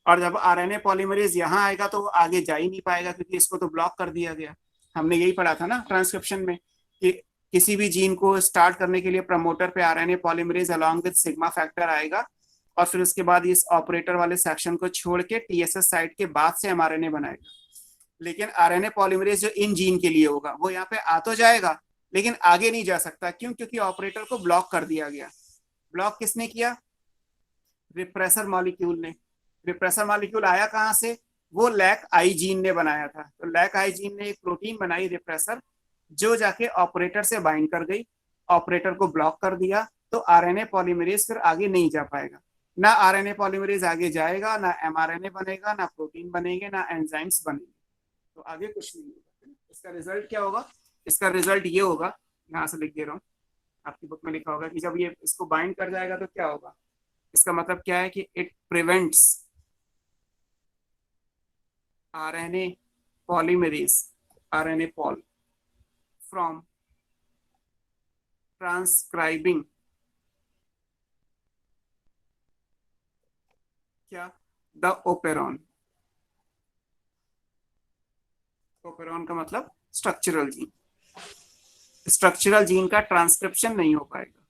और जब आरएनए पॉलीमरेज यहाँ आएगा तो वो आगे जा ही नहीं पाएगा क्योंकि इसको तो ब्लॉक कर दिया गया। हमने यही पढ़ा था ना ट्रांसक्रिप्शन में कि किसी भी जीन को स्टार्ट करने के लिए प्रमोटर पे RNA polymerase along with sigma factor आएगा, और फिर उसके बाद इस ऑपरेटर वाले सेक्शन को छोड़ के टीएसएस साइट के बाद से एमआरएनए बनाएगा। लेकिन आरएनए पॉलीमरेज जो इन जीन के लिए होगा वो यहाँ पे आ तो जाएगा लेकिन आगे नहीं जा सकता। क्यों, क्योंकि ऑपरेटर को ब्लॉक कर दिया गया। ब्लॉक किसने किया, रिप्रेसर मॉलिक्यूल ने। रिप्रेसर मॉलिक्यूल आया कहां से, वो लैक आई जीन ने बनाया था। तो लैक आई जीन ने एक प्रोटीन बनाई रिप्रेसर, जो जाके ऑपरेटर से बाइंड कर गई, ऑपरेटर को ब्लॉक कर दिया, तो आरएनए पॉलीमरेज फिर आगे नहीं जा पाएगा। ना आरएनए पॉलीमरेज आगे जाएगा, ना एमआरएनए बनेगा, ना प्रोटीन बनेंगे, ना एंजाइम्स बनेंगे, तो आगे कुछ नहीं होगा। इसका रिजल्ट क्या होगा, इसका रिजल्ट ये होगा, यहाँ से लिख दे रहा हूँ, आपकी बुक में लिखा होगा कि जब ये इसको बाइंड कर जाएगा तो क्या होगा। इसका मतलब क्या है कि it prevents RNA polymerase, RNA pol from transcribing क्या, द ओपेरॉन। ओपेरॉन का मतलब स्ट्रक्चरल जीन। स्ट्रक्चरल जीन का ट्रांसक्रिप्शन नहीं हो पाएगा।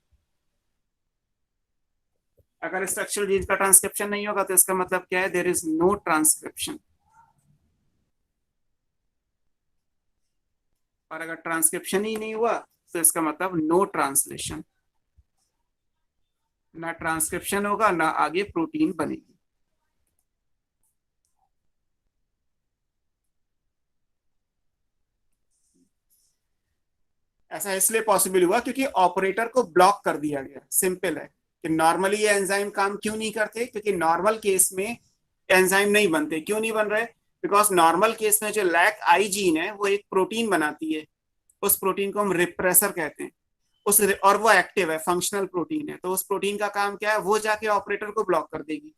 अगर स्ट्रक्चरल जीन का ट्रांसक्रिप्शन नहीं होगा तो इसका मतलब क्या है, देयर इज नो ट्रांसक्रिप्शन। और अगर ट्रांसक्रिप्शन ही नहीं हुआ तो इसका मतलब नो ट्रांसलेशन। ना ट्रांसक्रिप्शन होगा, ना आगे प्रोटीन बनेगी। ऐसा इसलिए पॉसिबल हुआ क्योंकि ऑपरेटर को ब्लॉक कर दिया गया। सिंपल है कि नॉर्मली ये एंजाइम काम क्यों नहीं करते, क्योंकि नॉर्मल केस में एंजाइम नहीं बनते। क्यों नहीं बन रहे, बिकॉज नॉर्मल केस में जो लैक आई जीन है वो एक प्रोटीन बनाती है, उस प्रोटीन को हम रिप्रेसर कहते हैं। और वो एक्टिव है, फंक्शनल प्रोटीन है। तो उस प्रोटीन का काम क्या है, वो जाके ऑपरेटर को ब्लॉक कर देगी।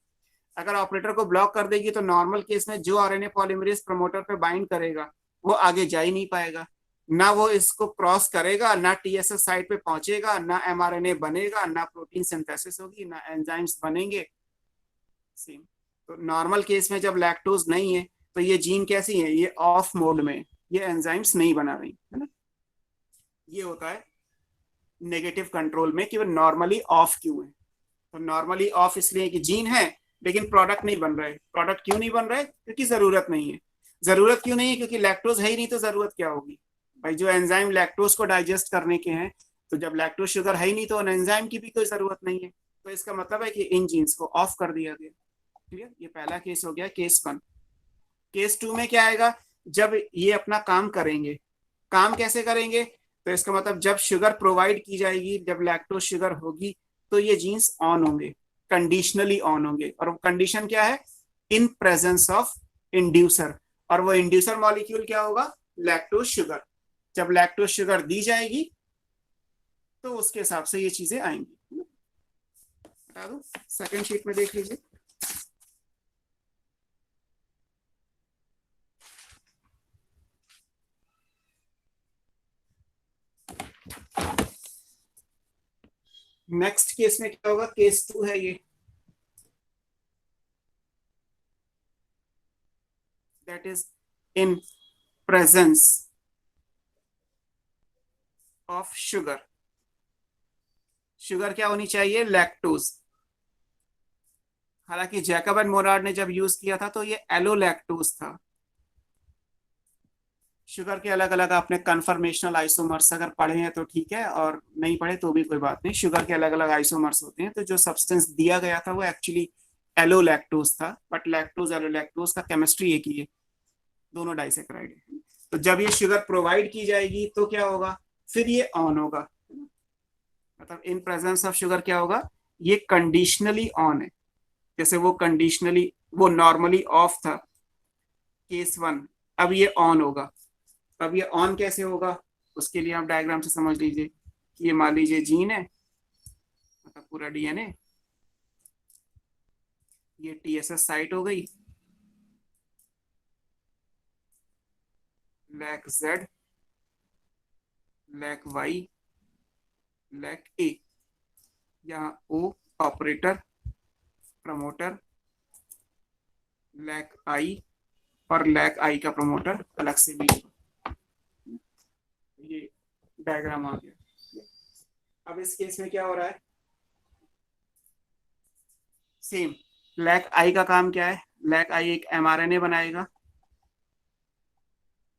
अगर ऑपरेटर को ब्लॉक कर देगी तो नॉर्मल केस में जो आरएनए पॉलीमरेज प्रमोटर पे बाइंड करेगा वो आगे जा ही नहीं पाएगा। ना वो इसको क्रॉस करेगा, ना टीएसएस साइट पे पहुंचेगा, ना एमआरएनए बनेगा, ना प्रोटीन सिंथेसिस होगी, ना एंजाइम्स बनेंगे। सेम। तो नॉर्मल केस में जब लैक्टोज नहीं है तो ये जीन कैसी है, ये ऑफ मोड में, ये एंजाइम्स नहीं बना रही है ना। ये होता है नेगेटिव कंट्रोल में कि वो नॉर्मली ऑफ क्यों है। तो नॉर्मली ऑफ इसलिए कि जीन है लेकिन प्रोडक्ट नहीं बन रहे। प्रोडक्ट क्यों नहीं बन रहे? क्योंकि जरूरत नहीं है। जरूरत क्यों नहीं है? क्योंकि लैक्टोज है ही नहीं, तो जरूरत क्या होगी भाई? जो एंजाइम लैक्टोज को डाइजेस्ट करने के हैं, तो जब लैक्टोज शुगर है ही नहीं तो एंजाइम की भी कोई जरूरत नहीं है। तो इसका मतलब है कि इन जीन्स को ऑफ कर दिया गया। ठीक है, ये पहला केस हो गया, केस 1। केस 2 में क्या आएगा? जब ये अपना काम करेंगे। काम कैसे करेंगे? तो इसका मतलब जब शुगर प्रोवाइड की जाएगी, जब लैक्टोज शुगर होगी, तो ये जीन्स ऑन होंगे, कंडीशनली ऑन होंगे। और कंडीशन क्या है? In presence of inducer. और वो इंड्यूसर मॉलिक्यूल क्या होगा? Lactose sugar. जब लैक्टोज शुगर दी जाएगी तो उसके हिसाब से ये चीजें आएंगी। बता दो, सेकेंड शीट में देख लीजिए। नेक्स्ट केस में क्या होगा? केस 2 है ये। That is in presence of sugar. Sugar क्या होनी चाहिए? लैक्टोज। हालांकि जैकब एंड मोरार्ड ने जब यूज किया था तो ये एलोलैक्टोज था। शुगर के अलग अलग आपने कन्फर्मेशनल आइसोमर्स अगर पढ़े हैं तो ठीक है, और नहीं पढ़े तो भी कोई बात नहीं। शुगर के अलग अलग आइसोमर्स होते हैं, तो जो सब्सटेंस दिया गया था वो एक्चुअली एलोलैक्टोज था। बट लैक्टोज एलोलैक्टोज का केमिस्ट्री एक ही है, दोनों डाइसेक्राइड है। तो जब ये शुगर प्रोवाइड की जाएगी तो क्या होगा? फिर ये ऑन होगा। मतलब इन प्रेजेंस ऑफ शुगर क्या होगा? ये कंडीशनली ऑन है। जैसे वो नॉर्मली ऑफ था, केस 1, अब ये ऑन होगा। अब ये ऑन कैसे होगा? उसके लिए आप डायग्राम से समझ लीजिए कि ये मान लीजिए जीन है, मतलब पूरा डीएनए। ये टीएसएस साइट हो गई, lac Z, lac Y, lac A. यहाँ O operator, promoter, lac I, और लैक आई का प्रमोटर अलग से भी। ये डायग्राम आ गया। अब इस केस में क्या हो रहा है? सेम। लैक आई का काम क्या है? लैक आई एक एमआरएनए बनाएगा,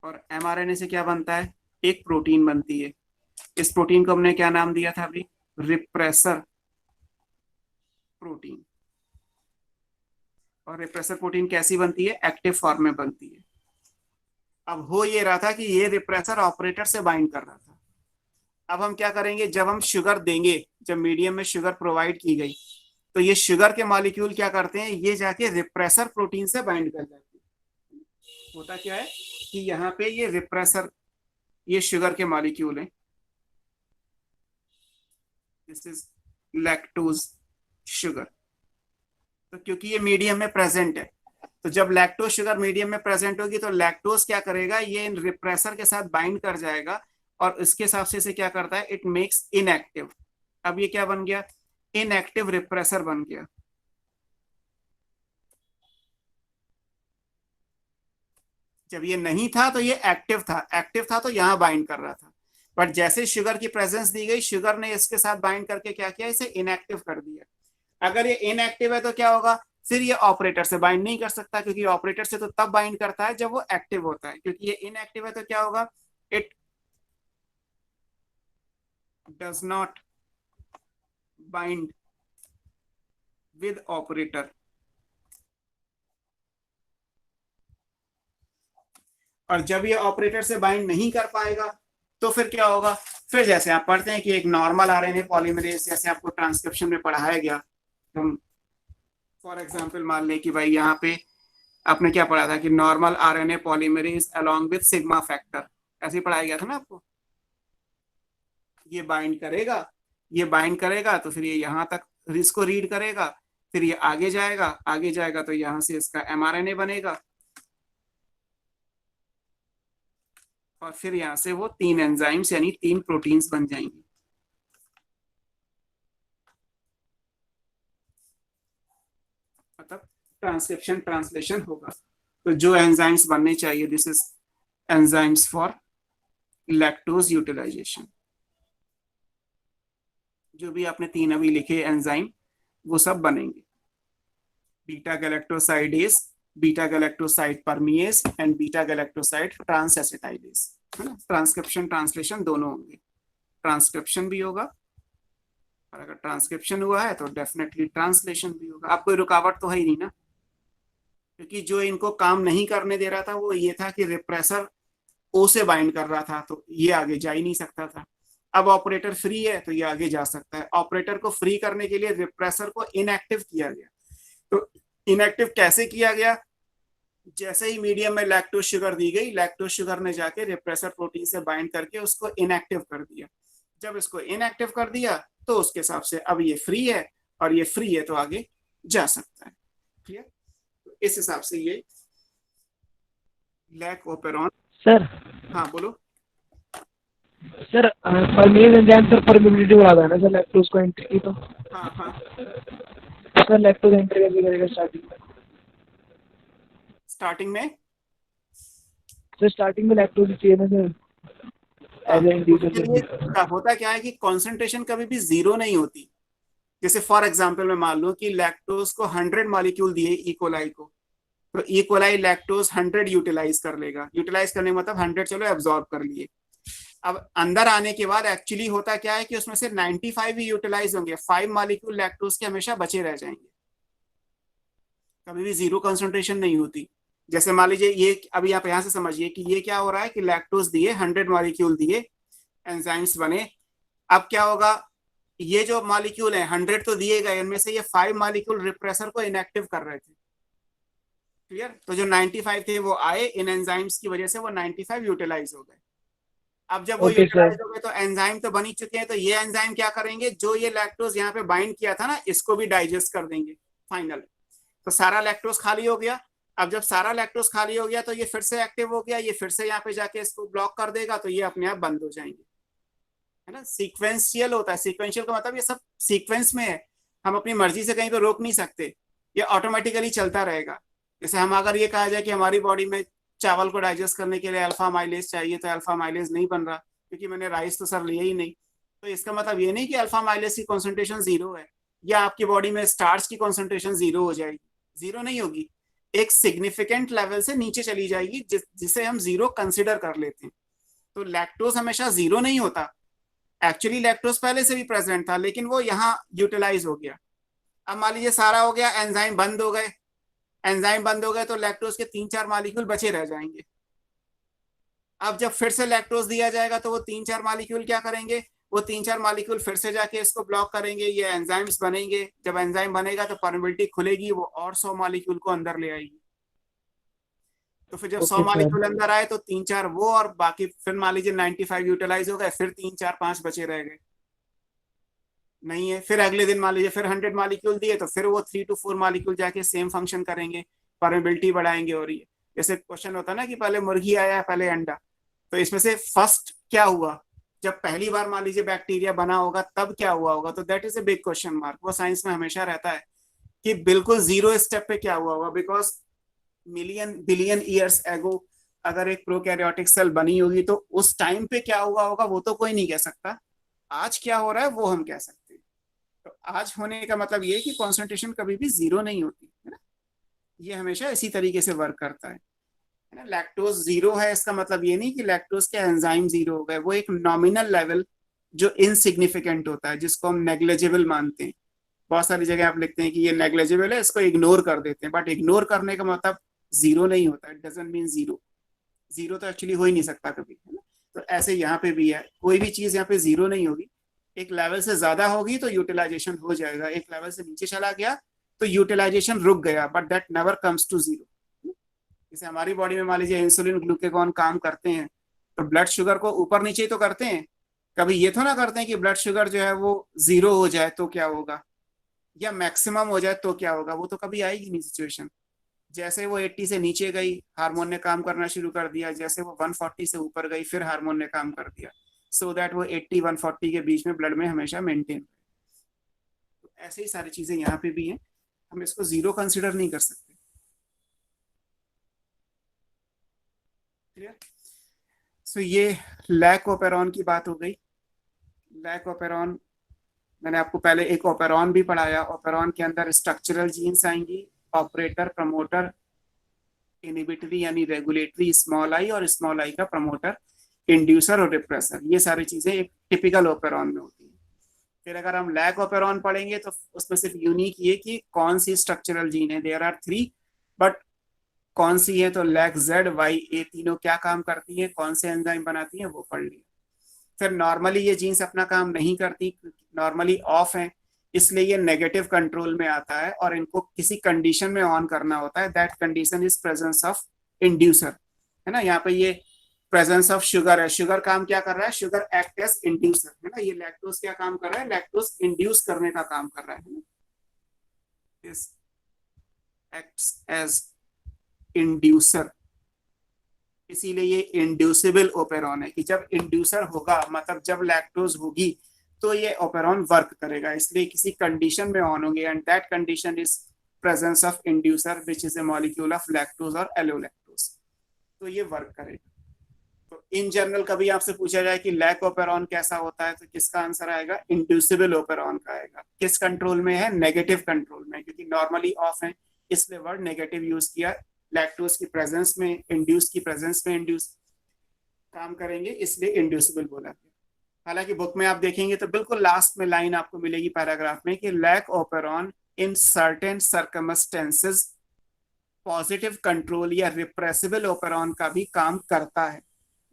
और एमआरएनए से क्या बनता है? एक प्रोटीन बनती है। इस प्रोटीन को हमने क्या नाम दिया था अभी? Repressor protein. और रिप्रेसर प्रोटीन कैसी बनती है? एक्टिव फॉर्म में बनती है। अब हो ये रहा था कि ये रिप्रेसर ऑपरेटर से बाइंड कर रहा था। अब हम क्या करेंगे? जब हम शुगर देंगे, जब मीडियम में शुगर प्रोवाइड की गई, तो ये शुगर के मॉलिक्यूल क्या करते हैं? ये जाके रिप्रेसर प्रोटीन से बाइंड कर जाते हैं। होता क्या है कि यहाँ पे ये रिप्रेसर, ये शुगर के मॉलिक्यूल हैं। This is lactose sugar. तो क्योंकि ये मीडियम में प्रेजेंट है, तो जब लैक्टोज शुगर मीडियम में प्रेजेंट होगी तो लैक्टोज क्या करेगा? ये इन रिप्रेसर के साथ बाइंड कर जाएगा, और इसके हिसाब से इसे क्या करता है? It makes inactive. अब ये क्या बन गया? इनएक्टिव रिप्रेसर बन गया। जब ये नहीं था तो ये एक्टिव था, एक्टिव था तो यहां बाइंड कर रहा था। बट जैसे शुगर की प्रेजेंस दी गई, शुगर ने इसके साथ बाइंड करके क्या किया? इसे इनएक्टिव कर दिया। अगर ये इनएक्टिव है तो क्या होगा? फिर ये ऑपरेटर से बाइंड नहीं कर सकता, क्योंकि ऑपरेटर से तो तब बाइंड करता है जब वो एक्टिव होता है। क्योंकि ये इनएक्टिव है तो क्या होगा? It does not bind with operator. और जब ये ऑपरेटर से बाइंड नहीं कर पाएगा तो फिर क्या होगा? फिर जैसे आप पढ़ते हैं कि एक नॉर्मल आरएनए पॉलीमरेज, जैसे आपको ट्रांसक्रिप्शन में पढ़ाया गया, हम फॉर एग्जांपल मान लें कि भाई यहाँ पे आपने क्या पढ़ा था कि normal RNA polymerase along with sigma factor, ऐसे ही पढ़ाया गया था ना आपको। ये बाइंड करेगा, ये बाइंड करेगा तो फिर ये यहाँ तक इसको रीड करेगा, फिर ये आगे जाएगा, आगे जाएगा तो यहाँ से इसका एमआरएनए बनेगा, और फिर यहाँ से वो 3 एंजाइम्स यानी 3 प्रोटीन्स बन जाएंगी। मतलब ट्रांसक्रिप्शन ट्रांसलेशन होगा। तो जो एंजाइम्स बनने चाहिए, this is enzymes for lactose utilisation. जो भी आपने 3 अभी लिखे एंजाइम वो सब बनेंगे, beta galactosidase, beta galactoside परमिएज and beta galactoside transacetylase, है ना। ट्रांसक्रिप्शन ट्रांसलेशन दोनों होंगे, ट्रांसक्रिप्शन भी होगा और अगर ट्रांसक्रिप्शन हुआ है तो डेफिनेटली ट्रांसलेशन भी होगा। अब कोई रुकावट तो है ही नहीं ना, क्योंकि जो इनको काम नहीं करने दे रहा था वो ये था कि रिप्रेसर ओ से बाइंड कर रहा था, तो ये आगे जा ही नहीं सकता था। अब ऑपरेटर फ्री है तो ये आगे जा सकता है। ऑपरेटर को फ्री करने के लिए रिप्रेसर को इनएक्टिव किया गया। तो इनएक्टिव कैसे किया गया? जैसे ही मीडियम में लैक्टोज शुगर दी गई, लैक्टोज शुगर ने जाके रिप्रेसर प्रोटीन से बाइंड करके उसको इनएक्टिव कर दिया। जब इसको इनएक्टिव कर दिया तो उसके हिसाब से अब ये फ्री है, और ये फ्री है तो आगे जा सकता है। क्लियर? तो इस हिसाब से ये लैक ओपेरॉन। सर हाँ बोलो। सर परमेज एंजाइम सर परमिबिलिटी बढ़ा है ना सर लैक्टोज को एंट्री की, तो हाँ हाँ, सर लैक्टोज एंट्री कैसे करेगा स्टार्टिंग में? स्टार्टिंग में सर स्टार्टिंग में लैक्टोज चाहिए ना सर एज ए उसके लिए होता क्या है कि कॉन्सेंट्रेशन कभी भी जीरो नहीं होती। जैसे फॉर एग्जांपल मैं मान लूं कि लैक्टोज को 100 मॉलिक्यूल दिए इकोलाई को, तो इकोलाई लैक्टोज 100 यूटिलाइज कर लेगा। यूटिलाइज करने का मतलब 100 चलो एब्जॉर्ब कर लिए। अब अंदर आने के बाद एक्चुअली होता क्या है कि उसमें से 95 ही यूटिलाइज होंगे, 5 मॉलिक्यूल लैक्टोज के हमेशा बचे रह जाएंगे। कभी भी जीरो कंसंट्रेशन नहीं होती। जैसे मान लीजिए ये, अभी आप यहां से समझिए कि ये क्या हो रहा है कि लैक्टोज दिए, 100 मॉलिक्यूल दिए, एंजाइम्स बने। अब क्या होगा, ये जो मॉलिक्यूल है 100 तो दिए गए, इनमें से ये 5 मॉलिक्यूल रिप्रेसर को इनएक्टिव कर रहे थे। क्लियर? तो जो 95 थे वो आए, इन एंजाइम्स की वजह से वो 95 यूटिलाइज हो गए। अब जब वो ओके सर। यूटिलाइज हो गए तो एंजाइम तो बन ही चुके हैं, तो ये एंजाइम क्या करेंगे, जो ये लैक्टोज यहाँ पे बाइंड किया था ना, इसको भी डाइजेस्ट कर देंगे फाइनल। तो सारा लैक्टोज खाली हो गया। अब जब सारा लैक्टोज खाली हो गया तो ये फिर से एक्टिव हो गया, ये फिर से यहाँ पे जाके इसको ब्लॉक कर देगा, तो ये अपने आप बंद हो जाएंगे, है ना। सीक्वेंशियल होता है। सीक्वेंशियल का मतलब ये सब सीक्वेंस में है, हम अपनी मर्जी से कहीं पे रोक नहीं सकते, ये ऑटोमेटिकली चलता रहेगा। जैसे हम अगर ये कहा जाए कि हमारी बॉडी में चावल को डाइजेस्ट करने के लिए अल्फा माइलेज चाहिए, तो अल्फा माइलेज नहीं बन रहा क्योंकि मैंने राइस तो सर लिया ही नहीं। तो इसका मतलब ये नहीं कि अल्फा माइलेज की कॉन्सेंट्रेशन जीरो है, या आपकी बॉडी में स्टार्च की कॉन्सेंट्रेशन जीरो हो जाएगी। जीरो नहीं होगी, एक सिग्निफिकेंट लेवल से नीचे चली जाएगी, जिसे हम जीरो कंसिडर कर लेते हैं। तो लैक्टोज हमेशा जीरो नहीं होता। एक्चुअली लैक्टोज पहले से भी प्रेजेंट था, लेकिन वो यहाँ यूटिलाइज हो गया। अब मान लीजिए सारा हो गया, एंजाइम बंद हो गए। एंजाइम बंद हो गए तो लैक्टोज के 3-4 मॉलिक्यूल बचे रह जाएंगे। अब जब फिर से लैक्टोज दिया जाएगा तो वो 3-4 मॉलिक्यूल क्या करेंगे, वो 3-4 मॉलिक्यूल फिर से जाके इसको ब्लॉक करेंगे, ये एंजाइम्स बनेंगे। जब एंजाइम बनेगा तो परमिबिलिटी खुलेगी, वो और 100 मॉलिक्यूल को अंदर ले आएगी। तो फिर जब 100 ओके सर। मॉलिक्यूल अंदर आए तो 3-4 वो, और बाकी फिर मान लीजिए 95 यूटिलाइज हो गए, फिर 3-4-5 बचे रह गए, नहीं है। फिर अगले दिन मान लीजिए फिर 100 मॉलिक्यूल दिए, तो फिर वो 3 to 4 मॉलिक्यूल जाके सेम फंक्शन करेंगे, परमिबिलिटी बढ़ाएंगे। और ये जैसे क्वेश्चन होता है ना कि पहले मुर्गी आया पहले अंडा, तो इसमें से फर्स्ट क्या हुआ, जब पहली बार मान लीजिए बैक्टीरिया बना होगा तब क्या हुआ होगा, तो that is a big question mark. वो साइंस में हमेशा रहता है कि बिल्कुल जीरो स्टेप पे क्या हुआ होगा, because million billion years ago अगर एक प्रोकैरियोटिक सेल बनी होगी तो उस टाइम पे क्या हुआ होगा वो तो कोई नहीं कह सकता। आज क्या हो रहा है वो हम कह सकते हैं। तो आज होने का मतलब ये है कि कॉन्सेंट्रेशन कभी भी जीरो नहीं होती, है ना। ये हमेशा इसी तरीके से वर्क करता है ना। लैक्टोज जीरो है इसका मतलब ये नहीं कि लैक्टोज के एंजाइम जीरो हो गए, वो एक नॉमिनल लेवल जो इनसिग्निफिकेंट होता है, जिसको हम नेग्लेजिबल मानते हैं। बहुत सारी जगह आप लिखते हैं कि ये नेग्लेजिबल है, इसको इग्नोर कर देते हैं, बट इग्नोर करने का मतलब जीरो नहीं होता, it doesn't mean zero. Zero तो एक्चुअली हो ही नहीं सकता कभी, है ना। तो ऐसे यहाँ पे भी है, कोई भी चीज यहाँ पे जीरो नहीं होगी। एक लेवल से ज्यादा होगी तो यूटिलाइजेशन हो जाएगा, एक लेवल से नीचे चला गया तो यूटिलाइजेशन रुक गया, but that never comes to zero. जैसे हमारी बॉडी में मान लीजिए इंसुलिन ग्लूकेगॉन काम करते हैं, तो ब्लड शुगर को ऊपर नीचे तो करते हैं, कभी ये तो ना करते हैं कि ब्लड शुगर जो है वो जीरो हो जाए तो क्या होगा, या मैक्सिमम हो जाए तो क्या होगा, वो तो कभी आएगी नहीं सिचुएशन। जैसे वो 80 से नीचे गई हार्मोन ने काम करना शुरू कर दिया, जैसे वो 140 से ऊपर गई फिर हार्मोन ने काम कर दिया, सो दैट वो 80-140 के बीच में ब्लड में हमेशा मेंटेन। तो ऐसे ही सारी चीजें यहाँ पे भी हैं, हम इसको जीरो कंसिडर नहीं कर सकते। क्लियर? सो ये लैक ओपेरॉन की बात हो गई। लैक ओपेरॉन मैंने आपको पहले एक ओपेरॉन भी पढ़ाया। ओपेरॉन के अंदर स्ट्रक्चरल जीन्स आएंगी, ऑपरेटर, प्रमोटर, इनिबिटरी यानी रेगुलेटरी स्मॉल आई, और स्मॉल आई का प्रमोटर, इंड्यूसर और रिप्रेसर। ये सारी चीजें एक टिपिकल ओपेरॉन में होती है। फिर अगर हम लैक ओपेरॉन पढ़ेंगे तो उसमें सिर्फ यूनिक ये कि कौन सी स्ट्रक्चरल जीन है। देयर आर 3, बट कौन सी है तो लैक जेड वाई ए तीनों क्या काम करती है, कौन से एंजाइम बनाती है, वो पढ़ लिया। फिर नॉर्मली ये जीन्स अपना काम नहीं करती, नॉर्मली ऑफ है, इसलिए ये नेगेटिव कंट्रोल में आता है और इनको किसी कंडीशन में ऑन करना होता है। That condition is presence of inducer, है ना। यहाँ पे ये प्रेजेंस ऑफ शुगर है। शुगर काम क्या कर रहा है, शुगर एक्ट एज इंड्यूसर, है ना। ये लैक्टोज क्या काम कर रहा है, लैक्टोज इंड्यूस करने का काम कर रहा है। दिस एक्ट्स एज इंड्यूसर, इसीलिए ये इंड्यूसिबल ओपेरॉन है कि जब इंड्यूसर होगा, मतलब जब लैक्टोज होगी तो ये ओपेरॉन वर्क करेगा, इसलिए किसी कंडीशन में ऑन होंगे, and that condition is presence of inducer which is a molecule of lactose और एलोलैक्टोज, तो ये वर्क करेगा। तो इन जनरल कभी आपसे पूछा जाए कि लैक ओपेरॉन कैसा होता है, तो किसका आंसर आएगा, इंड्यूसिबल ओपेरॉन का आएगा। किस कंट्रोल में है, नेगेटिव कंट्रोल में, क्योंकि नॉर्मली ऑफ है इसलिए वर्ड नेगेटिव यूज किया। लैक्टोज की प्रेजेंस में, इंड्यूस की प्रेजेंस में इंड्यूस काम करेंगे, इसलिए इंड्यूसिबल बोला गया। हालांकि बुक में आप देखेंगे तो बिल्कुल लास्ट में लाइन आपको मिलेगी पैराग्राफ में कि lac operon in certain circumstances positive control या रिप्रेसिबल ओपेरॉन का भी काम करता है,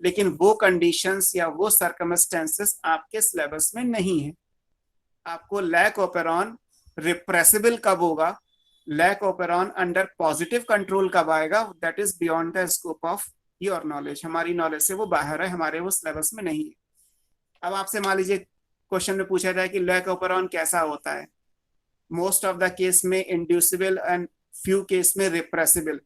लेकिन वो कंडीशंस या वो सर्कमस्टेंसेस आपके सिलेबस में नहीं है। आपको लैक ओपेरॉन रिप्रेसिबल कब होगा, lac operon under positive control कब आएगा, that is beyond the scope of your knowledge. हमारी नॉलेज से वो बाहर है, हमारे वो सिलेबस में नहीं है। अब आपसे मान लीजिए क्वेश्चन में पूछा जाए कि लैक ओपेरॉन कैसा होता है, मोस्ट ऑफ द केस में इंड्यूसिबल एंड फ्यू केस में रिप्रेसिबल,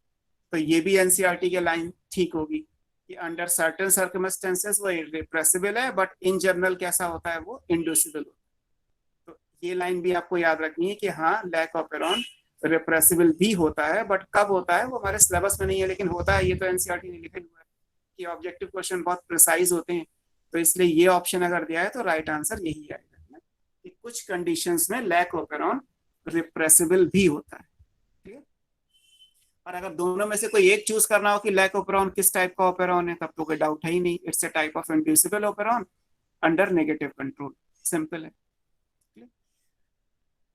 तो ये भी एनसीईआरटी के लाइन ठीक होगी कि अंडर सर्टेन सर्कमस्टेंसेस वो रिप्रेसिबल है, बट इन जनरल कैसा होता है, वो इंड्यूसिबल होता है। तो ये लाइन भी आपको याद रखनी है कि हाँ लैक ओपेरॉन रिप्रेसिबल भी होता है, बट कब होता है वो हमारे सिलेबस में नहीं है, लेकिन होता है। ये तो एनसीईआरटी ने लिखा हुआ है कि ऑब्जेक्टिव क्वेश्चन बहुत प्रिसाइज होते हैं, तो इसलिए ये ऑप्शन अगर दिया है तो राइट आंसर यही आएगा कि कुछ कंडीशंस में लैक ओपेरॉन रिप्रेसिबल भी होता है। ठीक है, और अगर दोनों में से कोई एक चूज करना हो कि लैक ओपेरॉन किस टाइप का ओपेरॉन है, तब तो कोई डाउट है ही नहीं, it's a type of inducible operon under negative control, simple है।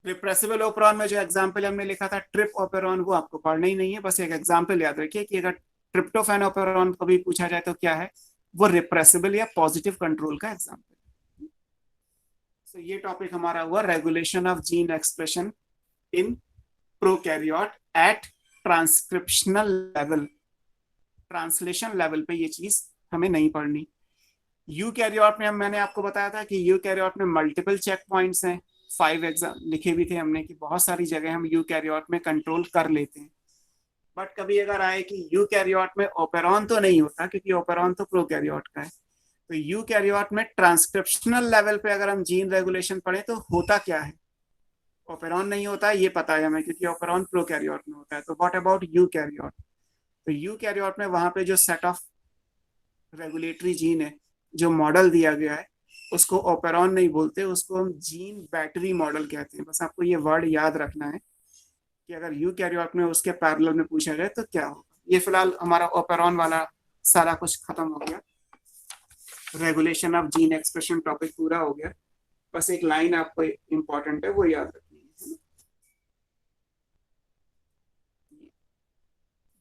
रिप्रेसिबल ओपेरॉन में जो एग्जांपल हमने लिखा था ट्रिप ओपेरॉन, वो आपको पढ़ना ही नहीं है, बस एक एग्जांपल याद रखिए कि अगर ट्रिप्टोफैन ओपेरॉन को भी पूछा जाए तो क्या है, वो रिप्रेसिबल या पॉजिटिव कंट्रोल का एग्जांपल। तो ये टॉपिक हमारा हुआ regulation of gene expression in prokaryote at transcriptional level. Translation level पे ये चीज हमें नहीं पढ़नी। यूकैरियोट में मैंने आपको बताया था कि यूकैरियोट में मल्टीपल चेक पॉइंट्स हैं, 5 एग्जाम लिखे भी थे हमने कि बहुत सारी जगह हम यूकैरियोट में कंट्रोल कर लेते हैं, बट कभी अगर आए कि यूकैरियोट में ओपेरॉन तो नहीं होता क्योंकि ओपेरॉन तो प्रोकैरियोट का है, तो यूकैरियोट में ट्रांसक्रिप्शनल लेवल पे अगर हम जीन रेगुलेशन पढ़े तो होता क्या है, ओपेरॉन नहीं होता है, ये पता है हमें क्योंकि ओपेरॉन प्रोकैरियोट में होता है। तो व्हाट अबाउट यूकैरियोट, तो यूकैरियोट में वहां पे जो सेट ऑफ रेगुलेटरी जीन है, जो मॉडल दिया गया है, उसको ओपेरॉन नहीं बोलते, उसको हम जीन बैटरी मॉडल कहते हैं। बस आपको ये वर्ड याद रखना है कि अगर यूकैरियोट में उसके पैरेलल में पूछा जाए तो क्या होगा। ये फिलहाल हमारा ओपेरॉन वाला सारा कुछ खत्म हो गया, regulation of gene expression topic पूरा हो गया। बस एक लाइन आपको इंपॉर्टेंट है वो याद रखनी है।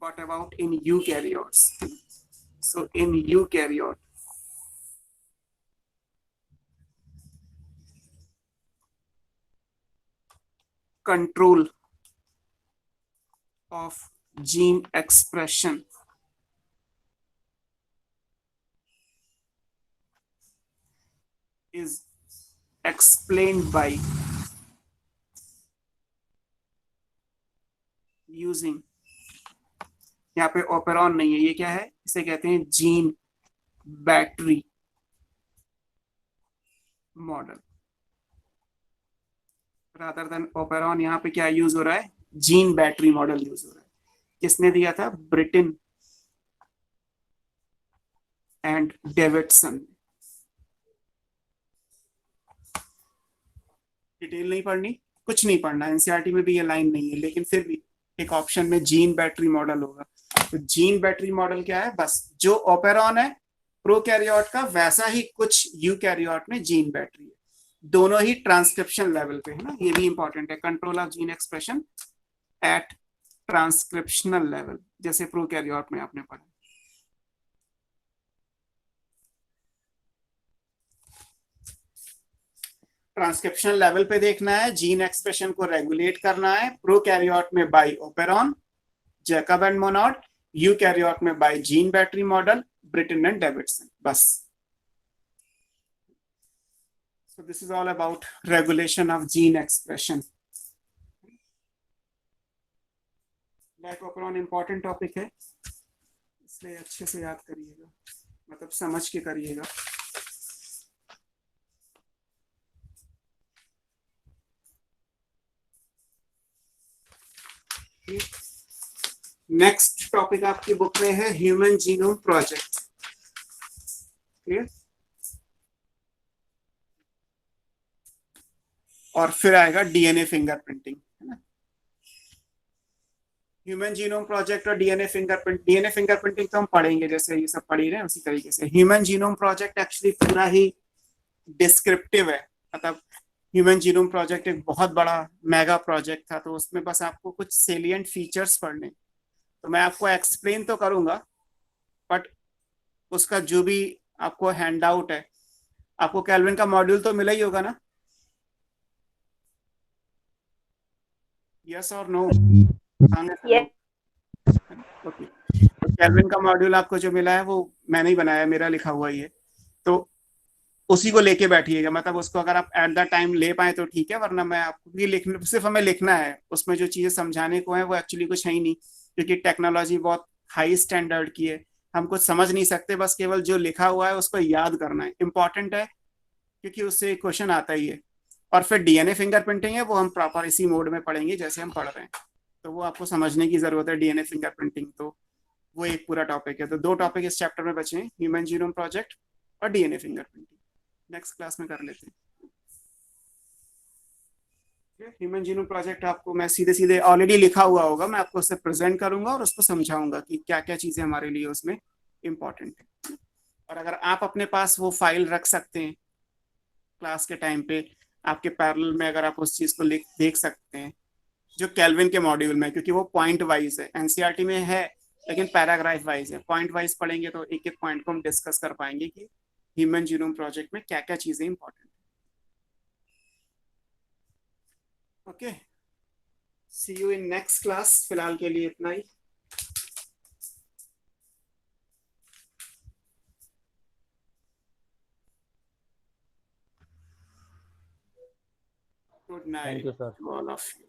What about in eukaryotes? So in eukaryote, control of gene expression is explained by using, यहाँ पे ओपेरॉन नहीं है, ये क्या है, इसे कहते हैं gene battery model. Rather than operon यहाँ पे क्या यूज हो रहा है, जीन बैटरी मॉडल यूज हो रहा है। किसने दिया था, ब्रिटेन एंड डेविडसन। डिटेल नहीं पढ़नी, कुछ नहीं पढ़ना, एनसीईआरटी में भी ये लाइन नहीं है, लेकिन फिर भी एक ऑप्शन में जीन बैटरी मॉडल होगा। तो जीन बैटरी मॉडल क्या है, बस जो ओपेरॉन है प्रोकैरियोट का वैसा ही कुछ यूकैरियोट में जीन बैटरी है, दोनों ही ट्रांसक्रिप्शन लेवल पे है ना, ये भी इंपॉर्टेंट है, control of gene expression at transcriptional level, जैसे प्रोकैरियोट में आपने पढ़ा। ट्रांसक्रिप्शन लेवल पे देखना है, जीन एक्सप्रेशन को रेगुलेट करना है, प्रोकैरियोट में by operon, Jacob and Monod, eukaryote में by gene battery model, Britten and Davidson, बस। So this is all about regulation of gene expression. Lac operon important topic है, इसलिए अच्छे से याद करिएगा, मतलब समझ के करिएगा। नेक्स्ट टॉपिक आपकी बुक में है ह्यूमन जीनोम प्रोजेक्ट। क्लियर? और फिर आएगा डीएनए फिंगरप्रिंटिंग, है ना। ह्यूमन जीनोम प्रोजेक्ट और डीएनए फिंगरप्रिंटिंग तो हम पढ़ेंगे, जैसे ये सब पढ़ ही रहे हैं उसी तरीके से। ह्यूमन जीनोम प्रोजेक्ट एक्चुअली पूरा ही डिस्क्रिप्टिव है, मतलब ह्यूमन जीनोम प्रोजेक्ट एक बहुत बड़ा मेगा प्रोजेक्ट था, तो उसमें बस आपको कुछ सेलिएंट फीचर्स पढ़ने, तो मैं आपको एक्सप्लेन तो करूंगा, बट उसका जो भी आपको हैंड आउट है, आपको कैल्विन का मॉड्यूल तो मिला ही होगा ना, यस और नो? ओके, तो कैल्विन का मॉड्यूल आपको जो मिला है वो मैंने ही बनाया, मेरा लिखा हुआ ही है, तो उसी को लेके बैठिएगा, मतलब उसको अगर आप एट द टाइम ले पाए तो ठीक है, वरना मैं आपको भी लिखने, सिर्फ हमें लिखना है, उसमें जो चीजें समझाने को है वो एक्चुअली कुछ है ही नहीं, क्योंकि टेक्नोलॉजी बहुत हाई स्टैंडर्ड की है, हम कुछ समझ नहीं सकते, बस केवल जो लिखा हुआ है उसको याद करना है, इंपॉर्टेंट है क्योंकि उससे क्वेश्चन आता ही है। और फिर डीएनए फिंगरप्रिंटिंग है, वो हम प्रॉपर इसी मोड में पढ़ेंगे जैसे हम पढ़ रहे हैं, तो वो आपको समझने की जरूरत है डीएनए फिंगरप्रिंटिंग, तो वो एक पूरा टॉपिक है। तो दो टॉपिक इस चैप्टर में बचे हैं, ह्यूमन जीनोम प्रोजेक्ट और डीएनए फिंगरप्रिंटिंग, नेक्स्ट क्लास में कर लेते हैं। ह्यूमन जीनोम प्रोजेक्ट आपको मैं सीधे सीधे ऑलरेडी लिखा हुआ होगा, मैं आपको उससे प्रेजेंट करूंगा और उसको समझाऊंगा कि क्या क्या चीजें हमारे लिए उसमें इंपॉर्टेंट है। और अगर आप अपने पास वो फाइल रख सकते हैं क्लास के टाइम पे, आपके पैरेलल में अगर आप उस चीज को देख सकते हैं जो कैल्विन के मॉड्यूल में, क्योंकि वो पॉइंट वाइज है, एनसीईआरटी में है लेकिन पैराग्राफ वाइज है, पॉइंट वाइज पढ़ेंगे तो एक एक पॉइंट को हम डिस्कस कर पाएंगे कि ह्यूमन जीनोम प्रोजेक्ट में क्या क्या चीजें important. Okay, see you in next class, फिलहाल के लिए इतना ही। Good night Thank you, sir. All of you.